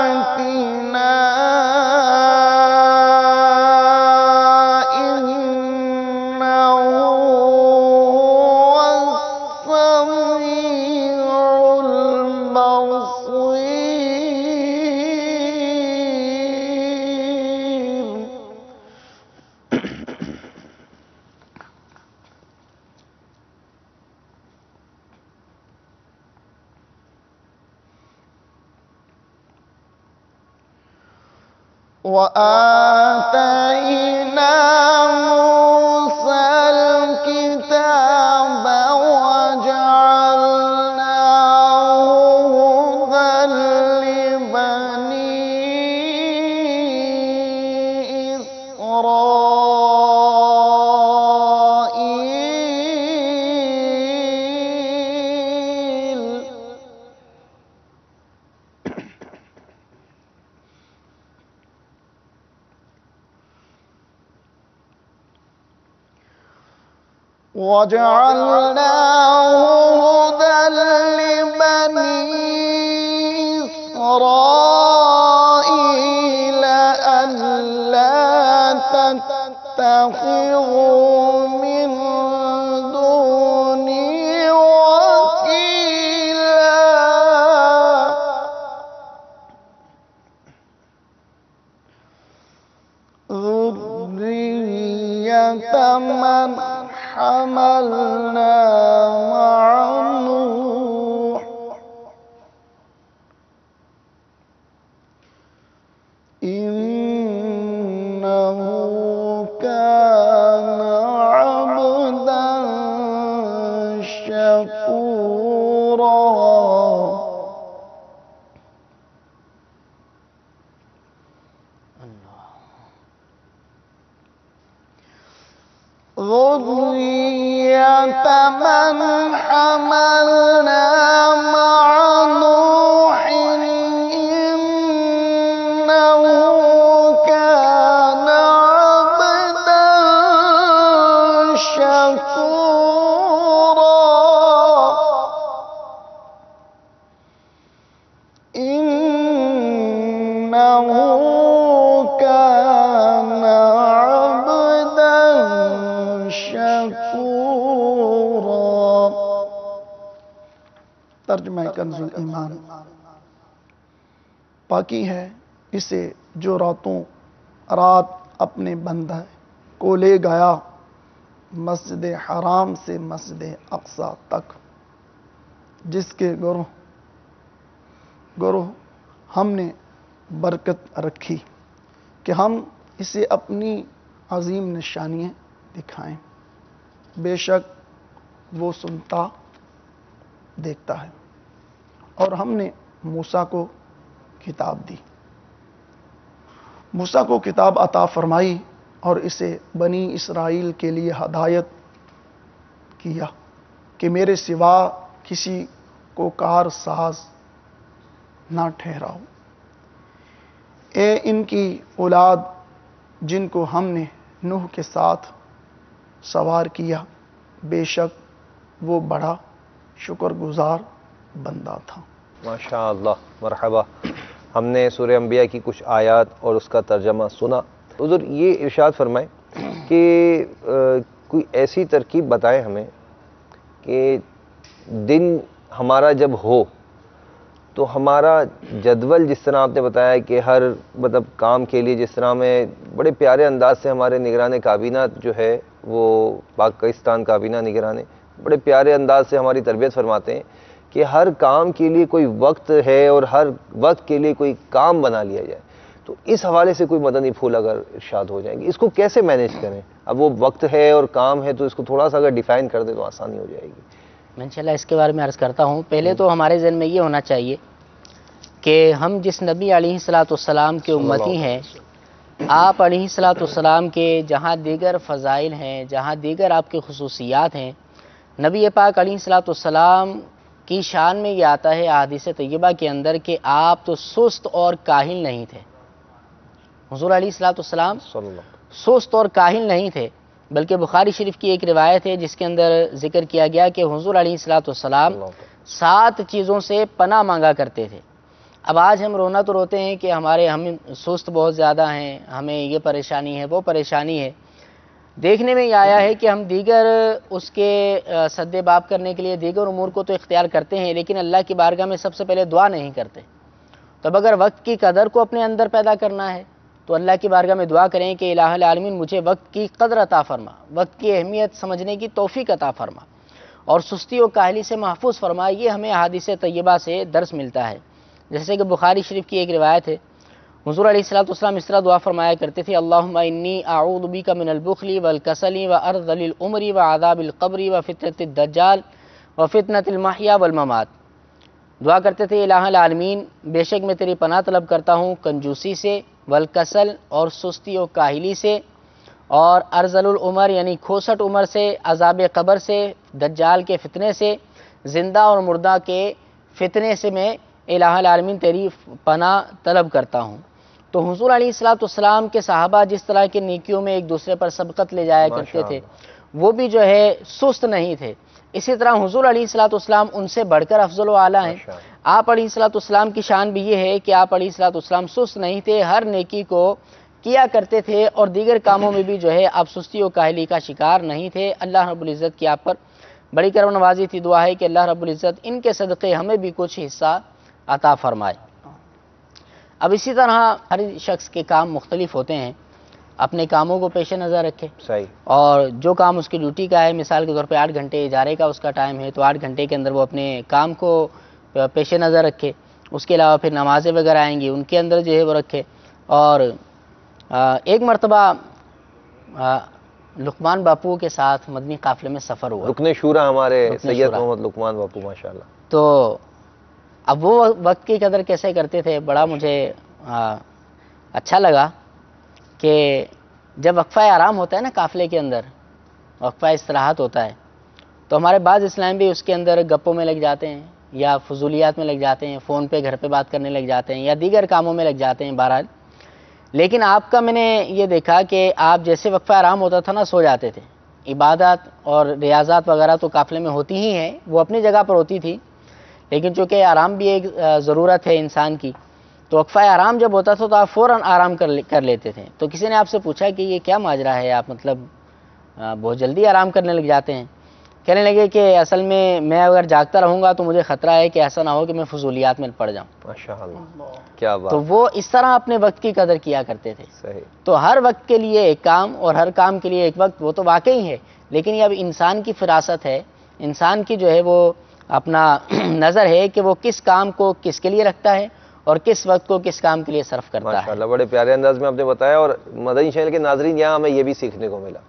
إنه هو السميع البصير. وآتينا موسى الكتاب وجعلناه هدى لبني إسرائيل. وجعلناه هدى لبني إسرائيل ألا تتخذوا من دوني وكيلا ذرية من حملنا مع نوح إنه كان عبدا شكورا ذرية من حملنا مع نوح إنه كان عبدا شكورا إنه كان عبدا شکورا۔ ترجمہ کنز الایمان۔ پاکی ہے اسے جو رات اپنے بندہ کو لے گیا مسجد حرام سے مسجد اقصی تک، جس کے گروہ ہم نے برکت رکھی کہ ہم اسے اپنی عظیم نشانیاں دکھائیں، بے شک وہ سنتا دیکھتا ہے۔ اور ہم نے موسیٰ کو کتاب دی، موسیٰ کو کتاب عطا فرمائی اور اسے بنی اسرائیل کے لیے ہدایت کیا کہ میرے سوا کسی کو کار ساز نہ ٹھہراؤ۔ اے ان کی اولاد جن کو ہم نے نوح کے ساتھ سوار کیا، بے شک وہ بڑا شکر گزار بندہ تھا۔ ماشاء اللہ، مرحبا۔ ہم نے سورہ انبیاء کی کچھ آیات اور اس کا ترجمہ سنا۔ حضور یہ ارشاد فرمائیں کہ کوئی ایسی ترکیب بتائیں ہمیں کہ دن ہمارا جب ہو تو ہمارا جدول، جس طرح آپ نے بتایا کہ ہر کام کے لیے جس طرح میں بڑے پیارے انداز سے ہمارے نگران کابینہ جو ہے وہ پاکستان کابینہ نگران بڑے پیارے انداز سے ہماری تربیت فرماتے ہیں کہ ہر کام کے لیے کوئی وقت ہے اور ہر وقت کے لیے کوئی کام بنا لیا جائے۔ تو اس حوالے سے کوئی مدنی پھول اگر ارشاد ہو جائیں گے، اس کو کیسے مینیج کریں؟ اب وہ وقت ہے اور کام ہے تو اس کو تھوڑا سا اگر ڈیفائن کر دیں تو آسانی ہو جائے گی۔ میں انشاءاللہ اس کے بارے میں عرض کرتا ہوں۔ پہلے تو ہمارے ذہن میں یہ ہونا چاہیے کہ ہم جس نبی علیہ السلام کے امتی ہیں، آپ علیہ السلام کے جہاں دیگر فضائل ہیں، جہاں دیگر آپ کے خصوصیات ہیں، نبی پاک علیہ السلام کی شان میں یہ آتا ہے احادیث طیبہ کے اندر کہ آپ تو سست اور کاہل نہیں تھے۔ حضور علیہ السلام سست اور کاہل نہیں تھے، بلکہ بخاری شریف کی ایک روایت ہے جس کے اندر ذکر کیا گیا کہ حضور علیہ السلام 7 چیزوں سے پناہ مانگا کرتے تھے۔ اب آج ہم رونا تو روتے ہیں کہ ہم سست بہت زیادہ ہیں، ہمیں یہ پریشانی ہے، وہ پریشانی ہے۔ دیکھنے میں یہ آیا ہے کہ ہم دیگر اس کے سد باب کرنے کے لیے دیگر امور کو تو اختیار کرتے ہیں، لیکن اللہ کی بارگاہ میں سب سے پہلے دعا نہیں کرتے۔ تو اب اگر وقت کی قدر کو اپنے اندر پیدا کرنا ہے تو اللہ کی بارگاہ میں دعا کریں کہ الہ العالمین مجھے وقت کی قدر عطا فرما، وقت کی اہمیت سمجھنے کی توفیق عطا فرما اور سستی و کاہلی سے محفوظ فرما۔ یہ ہمیں احادیث طیبہ سے درس ملتا ہے۔ جیسے کہ بخاری شریف کی ایک روایت ہے، حضور علیہ السلام اس طرح دعا فرمایا کرتے تھے، اللہم انی اعوذ بک من البخل والکسل وارذل العمر وعذاب القبر وفتنة الدجال وفتنة المحیا والممات۔ دعا کرتے تھے الہ العالمین بے شک میں تیری پناہ طلب کرتا ہوں کنجوسی سے، والکسل اور سستی و کاہلی سے، اور ارذل العمر یعنی کھوسٹ عمر سے، عذاب قبر سے، دجال کے فتنے سے، زندہ اور مردہ کے فتنے سے میں الہ العالمین تیری پناہ طلب کرتا ہوں۔ تو حضور علیہ السلام کے صحابہ جس طرح کے نیکیوں میں ایک دوسرے پر سبقت لے جایا کرتے تھے، وہ بھی جو ہے سست نہیں تھے. اسی طرح حضور علیہ الصلوۃ والسلام ان سے بڑھ کر افضل و اعلیٰ ہیں. آپ علیہ الصلوۃ والسلام کی شان بھی یہ ہے کہ آپ علیہ الصلوۃ والسلام سست نہیں تھے, ہر نیکی کو کیا کرتے تھے اور دیگر کاموں میں بھی جو ہے آپ سستی و کاہلی کا شکار نہیں تھے. اللہ رب العزت کی آپ پر بڑی کرم نوازی تھی. دعا ہے کہ اللہ رب العزت ان کے صدقے ہمیں بھی کچھ حصہ عطا فرمائے. اب اسی طرح ہر شخص کے کام مختلف ہوتے ہیں, اپنے کاموں کو پیش نظر رکھے صحیح, اور جو کام اس کی ڈیوٹی کا ہے, مثال کے طور پہ 8 گھنٹے اجارے کا اس کا ٹائم ہے, تو 8 گھنٹے کے اندر وہ اپنے کام کو پیش نظر رکھے. اس کے علاوہ پھر نمازیں وغیرہ آئیں گی, ان کے اندر جو ہے وہ رکھے. اور ایک مرتبہ لقمان باپو کے ساتھ مدنی قافلے میں سفر ہوا, رکن شورا ہمارے سید محمد لقمان باپو ماشاءاللہ. تو اب وہ وقت کی قدر کیسے کرتے تھے, بڑا مجھے اچھا لگا کہ جب وقفہ آرام ہوتا ہے نا قافلے کے اندر, وقفہ استراحت ہوتا ہے, تو ہمارے بعض اسلام بھی اس کے اندر گپوں میں لگ جاتے ہیں یا فضولیات میں لگ جاتے ہیں, فون پہ گھر پہ بات کرنے لگ جاتے ہیں یا دیگر کاموں میں لگ جاتے ہیں بہرحال. لیکن آپ کا میں نے یہ دیکھا کہ آپ جیسے وقفہ آرام ہوتا تھا نا سو جاتے تھے. عبادات اور ریاضات وغیرہ تو قافلے میں ہوتی ہی ہیں, وہ اپنی جگہ پر ہوتی تھی, لیکن چونکہ آرام بھی ایک ضرورت ہے انسان کی, تو وقفہ آرام جب ہوتا تھا تو آپ فوراً آرام کر لیتے تھے. تو کسی نے آپ سے پوچھا کہ یہ کیا ماجرا ہے, آپ مطلب بہت جلدی آرام کرنے لگ جاتے ہیں. کہنے لگے کہ اصل میں اگر جاگتا رہوں گا تو مجھے خطرہ ہے کہ ایسا نہ ہو کہ میں فضولیات میں پڑ جاؤں. ماشاءاللہ کیا بات. تو وہ اس طرح اپنے وقت کی قدر کیا کرتے تھے. صحیح. تو ہر وقت کے لیے ایک کام اور ہر کام کے لیے ایک وقت, وہ تو واقعی ہے, لیکن یہ اب انسان کی فراست ہے, انسان کی جو ہے وہ اپنا نظر ہے کہ وہ کس کام کو کس کے لیے رکھتا ہے اور کس وقت کو کس کام کے لیے صرف کرتا ہے. ماشاءاللہ بڑے پیارے انداز میں آپ نے بتایا. اور مدنی چینل کے ناظرین, یہاں ہمیں یہ بھی سیکھنے کو ملا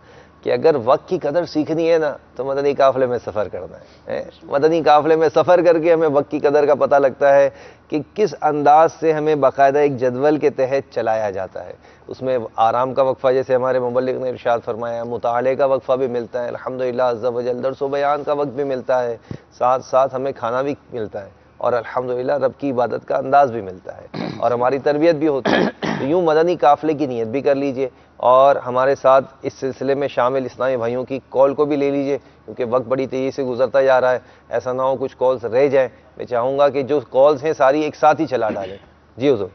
کہ اگر وقت کی قدر سیکھنی ہے نا تو مدنی قافلے میں سفر کرنا ہے. مدنی قافلے میں سفر کر کے ہمیں وقت کی قدر کا پتہ لگتا ہے کہ کس انداز سے ہمیں باقاعدہ ایک جدول کے تحت چلایا جاتا ہے. اس میں آرام کا وقفہ جیسے ہمارے مبلغ نے ارشاد فرمایا, مطالعے کا وقفہ بھی ملتا ہے الحمدللہ عز و جل, درس و بیان کا وقت بھی ملتا ہے, ساتھ ساتھ ہمیں کھانا بھی ملتا ہے, اور الحمدللہ رب کی عبادت کا انداز بھی ملتا ہے, اور ہماری تربیت بھی ہوتی ہے. تو یوں مدنی قافلے کی نیت بھی کر لیجئے, اور ہمارے ساتھ اس سلسلے میں شامل اسلامی بھائیوں کی کال کو بھی لے لیجئے, کیونکہ وقت بڑی تیزی سے گزرتا جا رہا ہے, ایسا نہ ہو کچھ کالز رہ جائیں. میں چاہوں گا کہ جو کالز ہیں ساری ایک ساتھ ہی چلا ڈالیں. جی حضور.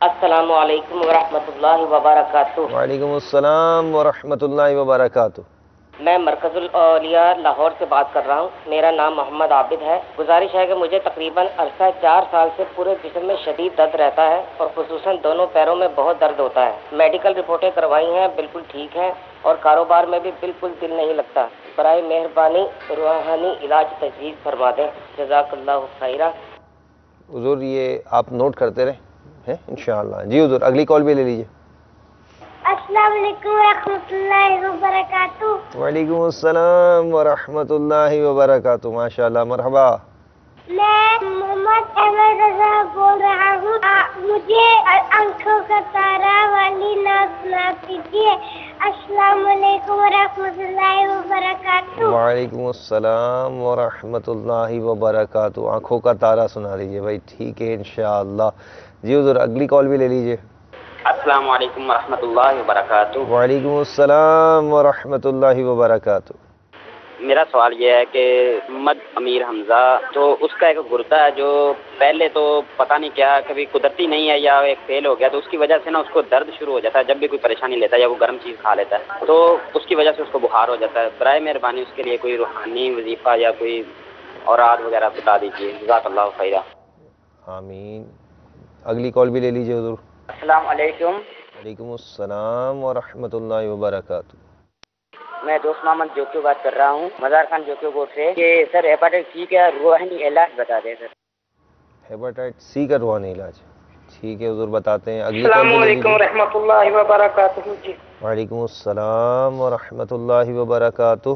السلام علیکم ورحمۃ اللہ وبرکاتہ. وعلیکم السلام ورحمۃ اللہ وبرکاتہ. میں مرکز الاولیاء لاہور سے بات کر رہا ہوں. میرا نام محمد عابد ہے. گزارش ہے کہ مجھے تقریباً عرصہ 4 سال سے پورے جسم میں شدید درد رہتا ہے اور خصوصاً دونوں پیروں میں بہت درد ہوتا ہے. میڈیکل رپورٹیں کروائی ہیں, بالکل ٹھیک ہیں, اور کاروبار میں بھی بالکل دل نہیں لگتا. برائے مہربانی روحانی علاج تجویز فرما دیں. جزاک اللہ خیرہ. حضور یہ آپ نوٹ کرتے رہیں انشاءاللہ. جی حضور اگلی کال بھی لے لیجیے. السلام علیکم ورحمۃ اللہ وبرکاتہ. وعلیکم السلام ورحمۃ اللہ وبرکاتہ. ماشاءاللہ مرحبا. میں محمد احمد رضا بول رہا ہوں. مجھے آنکھوں کا تارا والی نعت سنا دیجیے. السلام علیکم ورحمۃ اللہ وبرکاتہ. وعلیکم السلام ورحمۃ اللہ وبرکاتہ. آنکھوں کا تارا سنا دیجیے بھائی. ٹھیک ہے انشاءاللہ. جی حضور اگلی کال بھی لے لیجیے. السلام علیکم ورحمۃ اللہ وبرکاتہ. وعلیکم السلام ورحمۃ اللہ وبرکاتہ. میرا سوال یہ ہے کہ محمد امیر حمزہ, تو اس کا ایک گردہ ہے جو پہلے تو پتہ نہیں کیا کبھی قدرتی نہیں ہے یا ایک فیل ہو گیا, تو اس کی وجہ سے نا اس کو درد شروع ہو جاتا ہے جب بھی کوئی پریشانی لیتا ہے یا وہ گرم چیز کھا لیتا ہے, تو اس کی وجہ سے اس کو بخار ہو جاتا ہے. برائے مہربانی اس کے لیے کوئی روحانی وظیفہ یا کوئی اوراد وغیرہ بتا دیجیے. جزاک اللہ خیرہ. آمین. اگلی کال بھی لے لیجیے حضور. السلام علیکم. وعلیکم السلام ورحمۃ اللہ وبرکاتہ. میں دوست محمد جوکیو بات کر رہا ہوں, مزار خان جوکیو بورڈ سے. کہ سر ہیپاٹائٹس سی کا روحانی علاج بتا دیں سر. ہیپاٹائٹس سی کا روحانی علاج, ٹھیک ہے حضور بتاتے ہیں. اگلی السلام علیکم ورحمۃ اللہ وبرکاتہ. جی وعلیکم السلام ورحمۃ اللہ وبرکاتہ.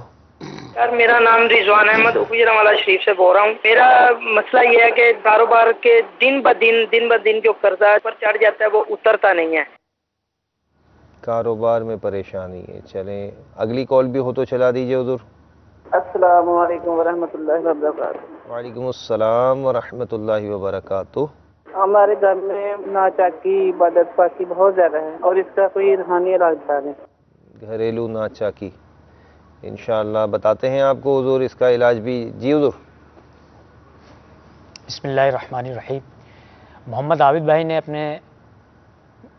سر میرا نام رضوان احمد اجرامالہ شریف سے بول رہا ہوں. میرا مسئلہ یہ ہے کہ کاروبار کے دن بدن جو قرضہ پر چڑھ جاتا ہے وہ اترتا نہیں ہے. کاروبار میں پریشانی ہے. چلیں اگلی کال بھی ہو تو چلا دیجیے حضور. السلام علیکم ورحمۃ اللہ وبرکاتہ. وعلیکم السلام ورحمۃ اللہ وبرکاتہ. ہمارے گھر میں ناچاکی عبادت پاکی بہت زیادہ ہے اور اس کا کوئی روحانی علاج بتا دیں. گھریلو ناچاکی انشاءاللہ بتاتے ہیں آپ کو حضور اس کا علاج بھی. جی حضور. بسم اللہ الرحمن الرحیم. محمد عابد بھائی نے اپنے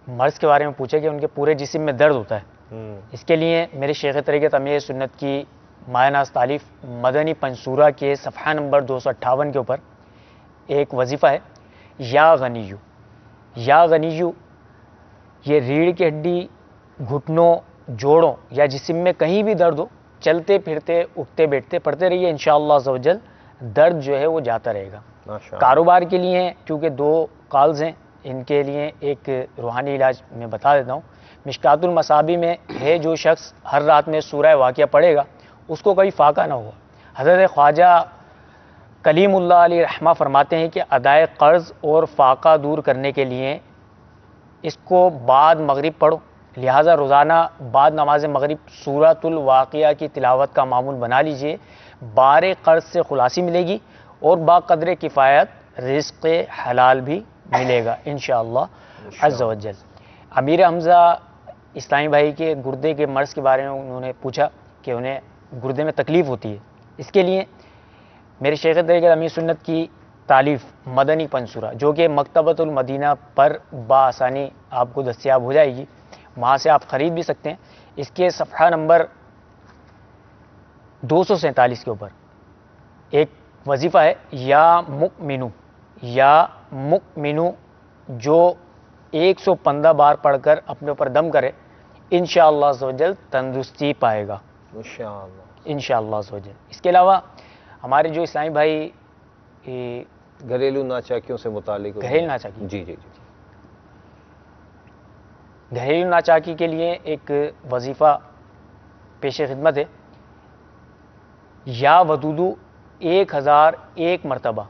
مرض کے بارے میں پوچھا کہ ان کے پورے جسم میں درد ہوتا ہے. اس کے لیے میرے شیخ طریقت امیر سنت کی مایہ ناز تالیف مدنی پنصورہ کے صفحہ نمبر 258 کے اوپر ایک وظیفہ ہے یا غنیو. یا غنیو یہ ریڑھ کی ہڈی، گھٹنوں، جوڑوں یا جسم میں کہیں بھی درد ہو، چلتے پھرتے اٹھتے بیٹھتے پڑھتے رہیے، انشاءاللہ عز و جل درد جو ہے وہ جاتا رہے گا. کاروبار کے لیے چونکہ 2 کالز ہیں، ان کے لیے ایک روحانی علاج میں بتا دیتا ہوں. مشکات المصابیح میں ہے جو شخص ہر رات میں سورہ واقعہ پڑھے گا اس کو کبھی فاقہ نہ ہوا. حضرت خواجہ کلیم اللہ علیہ رحمہ فرماتے ہیں کہ ادائے قرض اور فاقہ دور کرنے کے لیے اس کو بعد مغرب پڑھو، لہٰذا روزانہ بعد نماز مغرب سورۃ الواقعہ کی تلاوت کا معمول بنا لیجئے. بار قرض سے خلاصی ملے گی اور با قدر کفایت رزق حلال بھی ملے گا انشاءاللہ عز و جل. امیر حمزہ اسلامی بھائی کے گردے کے مرض کے بارے میں انہوں نے پوچھا کہ انہیں گردے میں تکلیف ہوتی ہے. اس کے لیے میرے شیخ طریقت امیر سنت کی تالیف مدنی پنصورہ جو کہ مکتبۃ المدینہ پر بآسانی آپ کو دستیاب ہو جائے گی، وہاں سے آپ خرید بھی سکتے ہیں. اس کے صفحہ نمبر 247 کے اوپر ایک وظیفہ ہے یا مؤمنو. یا مؤمنو جو 115 بار پڑھ کر اپنے اوپر دم کرے انشاءاللہ عز و جل تندرستی پائے گا انشاءاللہ عز و جل. اس کے علاوہ ہمارے جو اسلامی بھائی گھریلو ناچاکیوں سے متعلق گھریلو ناچاکی جی گھریلو ناچاکی کے لیے ایک وظیفہ پیش خدمت ہے یا ودودو 1001 مرتبہ.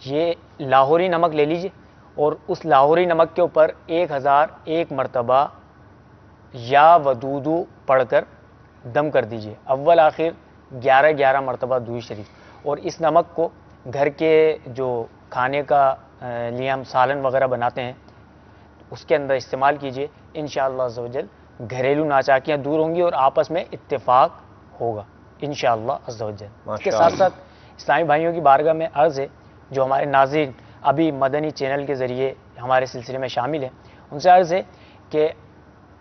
یہ لاہوری نمک لے لیجئے اور اس لاہوری نمک کے اوپر 1001 مرتبہ یا ودودو پڑھ کر دم کر دیجئے. اول آخر 11 مرتبہ درود شریف. اور اس نمک کو گھر کے جو کھانے کا لیے ہم سالن وغیرہ بناتے ہیں اس کے اندر استعمال کیجئے، انشاءاللہ عز و جل گھریلو ناچاکیاں دور ہوں گی اور آپس میں اتفاق ہوگا انشاءاللہ عز و جل. اس کے ساتھ ساتھ اسلامی بھائیوں کی بارگاہ میں عرض ہے جو ہمارے ناظرین ابھی مدنی چینل کے ذریعے ہمارے سلسلے میں شامل ہیں، ان سے عرض ہے کہ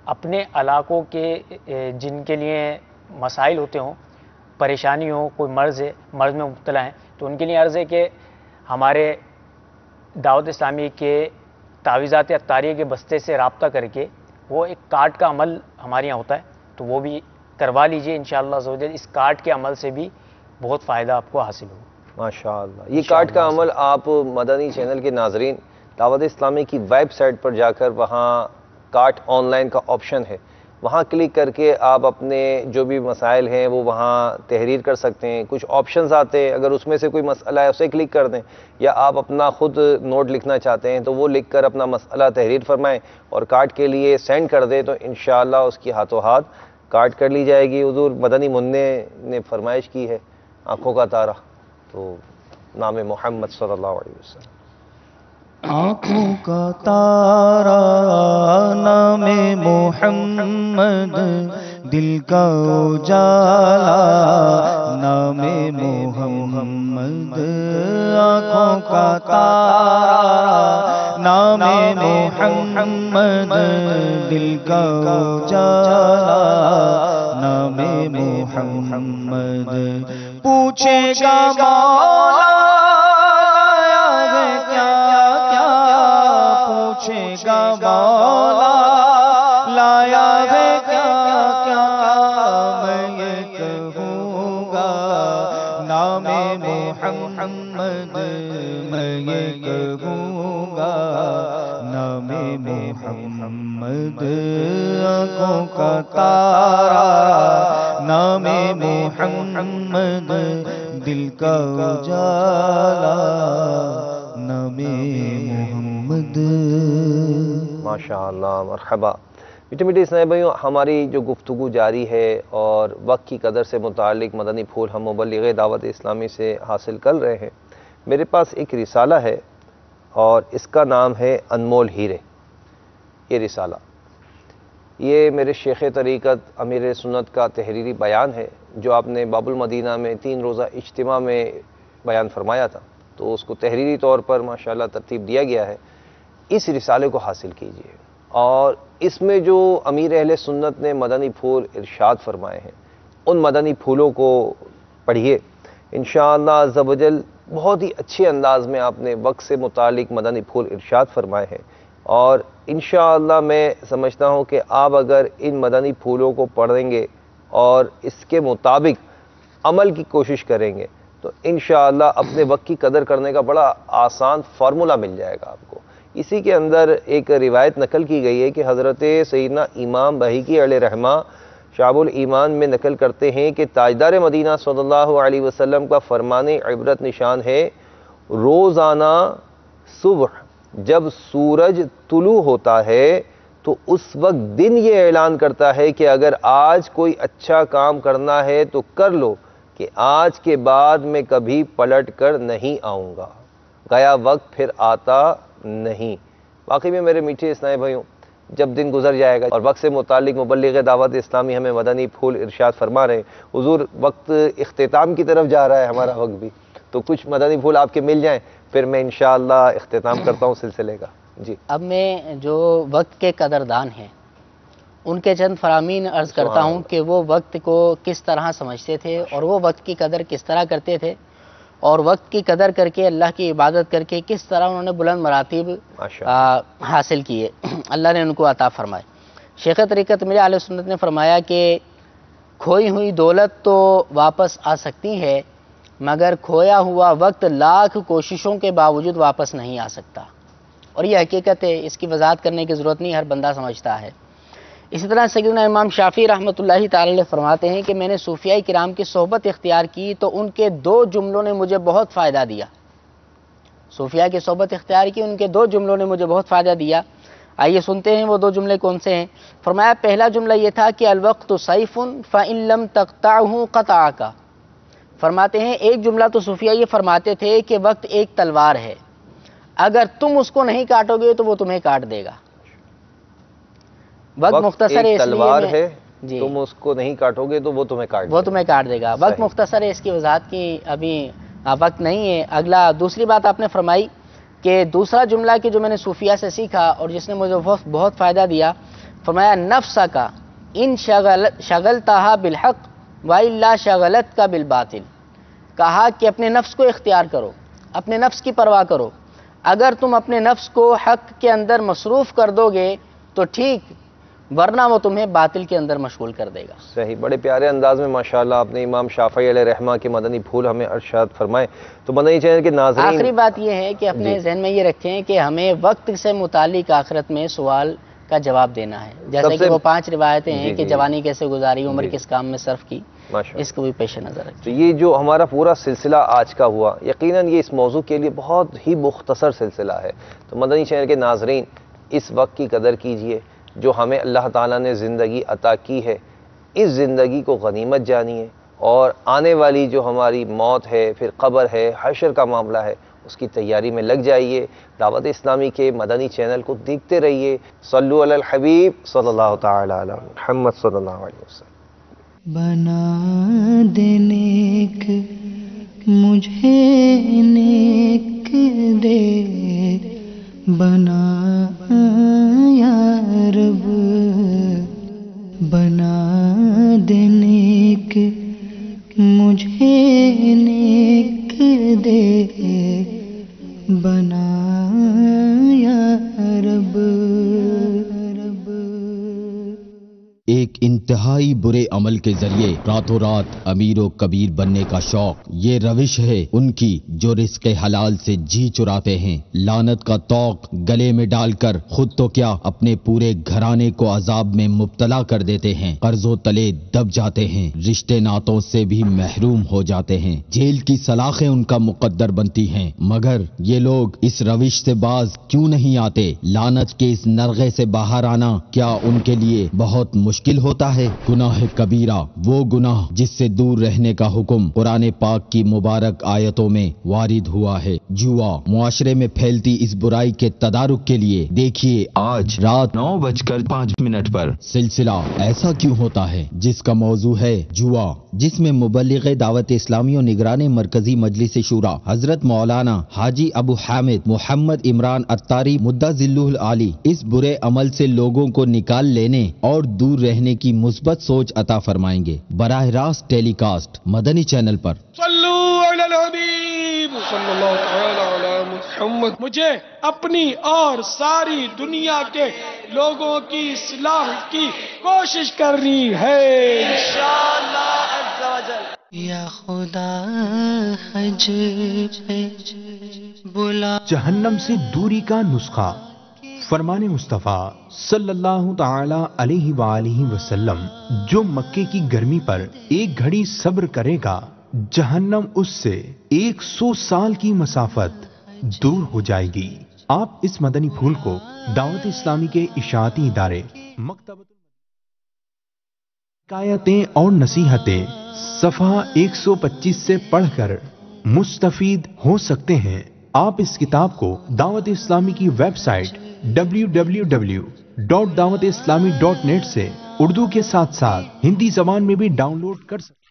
اپنے علاقوں کے جن کے لیے مسائل ہوتے ہوں، پریشانی ہو، کوئی مرض ہے، مرض میں مبتلا ہیں، تو ان کے لیے عرض ہے کہ ہمارے دعوت اسلامی کے تعویذات عطاریہ کے بستے سے رابطہ کر کے وہ ایک کارڈ کا عمل ہمارے یہاں ہوتا ہے تو وہ بھی کروا لیجئے انشاءاللہ عز و جل. اس کارڈ کے عمل سے بھی بہت فائدہ آپ کو حاصل ہوگا ماشاءاللہ. یہ کارڈ کا عمل آپ مدنی چینل کے ناظرین دعوت اسلامی کی ویب سائٹ پر جا کر وہاں کارڈ آن لائن کا آپشن ہے، وہاں کلک کر کے آپ اپنے جو بھی مسائل ہیں وہ وہاں تحریر کر سکتے ہیں. کچھ آپشنز آتے ہیں، اگر اس میں سے کوئی مسئلہ ہے اسے کلک کر دیں، یا آپ اپنا خود نوٹ لکھنا چاہتے ہیں تو وہ لکھ کر اپنا مسئلہ تحریر فرمائیں اور کارڈ کے لیے سینڈ کر دیں تو انشاءاللہ اس کی ہاتھوں ہاتھ کارڈ کر لی جائے گی. حضور مدنی منع نے فرمائش کی ہے آنکھوں کا تارا، تو نام محمد صلی اللہ علیہ وسلم. آنکھوں کا تارا نام محمد، دل کا اجالا نام محمد. آنکھوں کا تارا نام محمد، دل کا اجالا نام محمد. پوچھے گا مولا گا مولا لایا ہے کیا کیا، میں یہ کہوں گا نام محمد، میں یہ کہوں گا نام محمد. آنکھوں کا تارا نام محمد، دل کا اجالا نام محمد. ماشاءاللہ مرحبا. میٹھے میٹھے اسلامی بھائیوں، ہماری جو گفتگو جاری ہے اور وقت کی قدر سے متعلق مدنی پھول ہم مبلغ دعوت اسلامی سے حاصل کر رہے ہیں. میرے پاس ایک رسالہ ہے اور اس کا نام ہے انمول ہیرے. یہ رسالہ یہ میرے شیخ طریقت امیر سنت کا تحریری بیان ہے جو آپ نے باب المدینہ میں 3 روزہ اجتماع میں بیان فرمایا تھا، تو اس کو تحریری طور پر ماشاءاللہ ترتیب دیا گیا ہے. اس رسالے کو حاصل کیجئے اور اس میں جو امیر اہل سنت نے مدنی پھول ارشاد فرمائے ہیں ان مدنی پھولوں کو پڑھیے. انشاءاللہ عز و جل بہت ہی اچھے انداز میں آپ نے وقت سے متعلق مدنی پھول ارشاد فرمائے ہیں، اور انشاءاللہ میں سمجھتا ہوں کہ آپ اگر ان مدنی پھولوں کو پڑھیں گے اور اس کے مطابق عمل کی کوشش کریں گے تو انشاءاللہ اپنے وقت کی قدر کرنے کا بڑا آسان فارمولہ مل جائے گا آپ کو. اسی کے اندر ایک روایت نقل کی گئی ہے کہ حضرت سیدنا امام بہیقی علیہ رحمہ شعب الایمان میں نقل کرتے ہیں کہ تاجدار مدینہ صلی اللہ علیہ وسلم کا فرمان عبرت نشان ہے، روزانہ صبح جب سورج طلوع ہوتا ہے تو اس وقت دن یہ اعلان کرتا ہے کہ اگر آج کوئی اچھا کام کرنا ہے تو کر لو، کہ آج کے بعد میں کبھی پلٹ کر نہیں آؤں گا، گیا وقت پھر آتا نہیں. واقعی میں میرے میٹھے اسلامی بھائیوں، جب دن گزر جائے گا اور وقت سے متعلق مبلغ دعوت اسلامی ہمیں مدنی پھول ارشاد فرما رہے ہیں، حضور وقت اختتام کی طرف جا رہا ہے ہمارا وقت بھی، تو کچھ مدنی پھول آپ کے مل جائیں پھر میں انشاءاللہ اختتام کرتا ہوں سلسلے کا. جی اب میں جو وقت کے قدردان ہیں ان کے چند فرامین عرض کرتا ہوں کہ وہ وقت کو کس طرح سمجھتے تھے اور وہ وقت کی قدر کس طرح کرتے تھے، اور وقت کی قدر کر کے اللہ کی عبادت کر کے کس طرح انہوں نے بلند مراتب حاصل کیے، اللہ نے ان کو عطا فرمائے. شیخ طریقت میرے اہل سنت نے فرمایا کہ کھوئی ہوئی دولت تو واپس آ سکتی ہے مگر کھویا ہوا وقت لاکھ کوششوں کے باوجود واپس نہیں آ سکتا، اور یہ حقیقت ہے، اس کی وضاحت کرنے کی ضرورت نہیں، ہر بندہ سمجھتا ہے. اسی طرح سیدنا امام شافعی رحمۃ اللہ تعالی علیہ فرماتے ہیں کہ میں نے صوفیاء کرام کی صحبت اختیار کی تو ان کے 2 جملوں نے مجھے بہت فائدہ دیا. صوفیاء کی صحبت اختیار کی، ان کے 2 جملوں نے مجھے بہت فائدہ دیا. آئیے سنتے ہیں وہ 2 جملے کون سے ہیں. فرمایا پہلا جملہ یہ تھا کہ الوقت سیف فإن لم تقطعه قطعک. فرماتے ہیں ایک جملہ تو صوفیاء یہ فرماتے تھے کہ وقت ایک تلوار ہے، اگر تم اس کو نہیں کاٹو گے تو وہ تمہیں کاٹ دے گا. وقت مختصر ہے، تلوار ہے، تم اس کو نہیں کاٹو گے تو وہ تمہیں کاٹ دے گا. وقت مختصر ہے، اس کی وضاحت کی ابھی وقت نہیں ہے. اگلا دوسری بات آپ نے فرمائی کہ دوسرا جملہ کہ جو میں نے صوفیاء سے سیکھا اور جس نے مجھے بہت فائدہ دیا، فرمایا نفس کا ان شغلتها بالحق والا شغلت کا بالباطل. کہا کہ اپنے نفس کو اختیار کرو، اپنے نفس کی پرواہ کرو، اگر تم اپنے نفس کو حق کے اندر مصروف کر دو گے تو ٹھیک، ورنہ وہ تمہیں باطل کے اندر مشغول کر دے گا. صحیح، بڑے پیارے انداز میں ماشاءاللہ آپ نے امام شافعی علیہ رحمہ کے مدنی پھول ہمیں ارشاد فرمائے. تو مدنی چینل کے ناظرین، آخری بات یہ ہے کہ اپنے ذہن میں یہ رکھیں کہ ہمیں وقت سے متعلق آخرت میں سوال کا جواب دینا ہے. جیسے کہ وہ 5 روایتیں ہیں کہ جوانی کیسے گزاری، عمر کس کام میں صرف کی، اس کو بھی پیش نظر رکھیں. تو یہ جو ہمارا پورا سلسلہ آج کا ہوا، یقیناً یہ اس موضوع کے لیے بہت ہی مختصر سلسلہ ہے. تو مدنی چینل کے ناظرین اس وقت کی قدر کیجئے جو ہمیں اللہ تعالیٰ نے زندگی عطا کی ہے، اس زندگی کو غنیمت جانیے، اور آنے والی جو ہماری موت ہے، پھر قبر ہے، حشر کا معاملہ ہے، اس کی تیاری میں لگ جائیے. دعوت اسلامی کے مدنی چینل کو دیکھتے رہیے. صلو علی الحبیب صلی اللہ تعالی علی محمد صلی اللہ علیہ وسلم. بنا دے نیک مجھے نیک دے، بنا یا رب بنا دے نیک مجھے نیک دے، بنا یا رب. ایک انتہائی برے عمل کے ذریعے راتوں رات امیر و کبیر بننے کا شوق، یہ روش ہے ان کی جو رزق حلال سے جی چراتے ہیں. لعنت کا طوق گلے میں ڈال کر خود تو کیا اپنے پورے گھرانے کو عذاب میں مبتلا کر دیتے ہیں. قرضوں تلے دب جاتے ہیں، رشتے ناتوں سے بھی محروم ہو جاتے ہیں. جیل کی سلاخیں ان کا مقدر بنتی ہیں. مگر یہ لوگ اس روش سے باز کیوں نہیں آتے؟ لعنت کے اس نرغے سے باہر آنا کیا ان کے لیے بہت مشکل ہوتا ہے گناہ کبیرہ وہ گناہ جس سے دور رہنے کا حکم قرآن پاک کی مبارک آیتوں میں وارد ہوا ہے۔ جوا معاشرے میں پھیلتی اس برائی کے تدارک کے لیے دیکھیے آج رات 9:05 پر سلسلہ ایسا کیوں ہوتا ہے، جس کا موضوع ہے جوا، جس میں مبلغ دعوت اسلامی و نگران مرکزی مجلس شورا حضرت مولانا حاجی ابو حامد محمد عمران عطاری مدہ ذلہ العالی اس برے عمل سے لوگوں کو نکال لینے اور دور رہنے کی مثبت سوچ عطا فرمائیں گے۔ براہ راست ٹیلی کاسٹ مدنی چینل پر۔ صلو علی الحبیب صلی اللہ تعالی علی محمد۔ مجھے اپنی اور ساری دنیا کے لوگوں کی اصلاح کی کوشش کرنی ہے انشاءاللہ عز و جل۔ یا خدا حج پہ بلا جہنم سے دوری کا نسخہ، فرمان مصطفیٰ صلی اللہ تعالی علیہ وآلہ وسلم، جو مکے کی گرمی پر ایک گھڑی صبر کرے گا جہنم اس سے 100 سال کی مسافت دور ہو جائے گی۔ آپ اس مدنی پھول کو دعوت اسلامی کے اشاعتی ادارے مکتبۃ حکایتیں اور نصیحتیں صفحہ 125 سے پڑھ کر مستفید ہو سکتے ہیں۔ آپ اس کتاب کو دعوت اسلامی کی ویب سائٹ www.dawat-islami.net سے اردو کے ساتھ ساتھ ہندی زبان میں بھی ڈاؤن لوڈ کر سکتے ہیں۔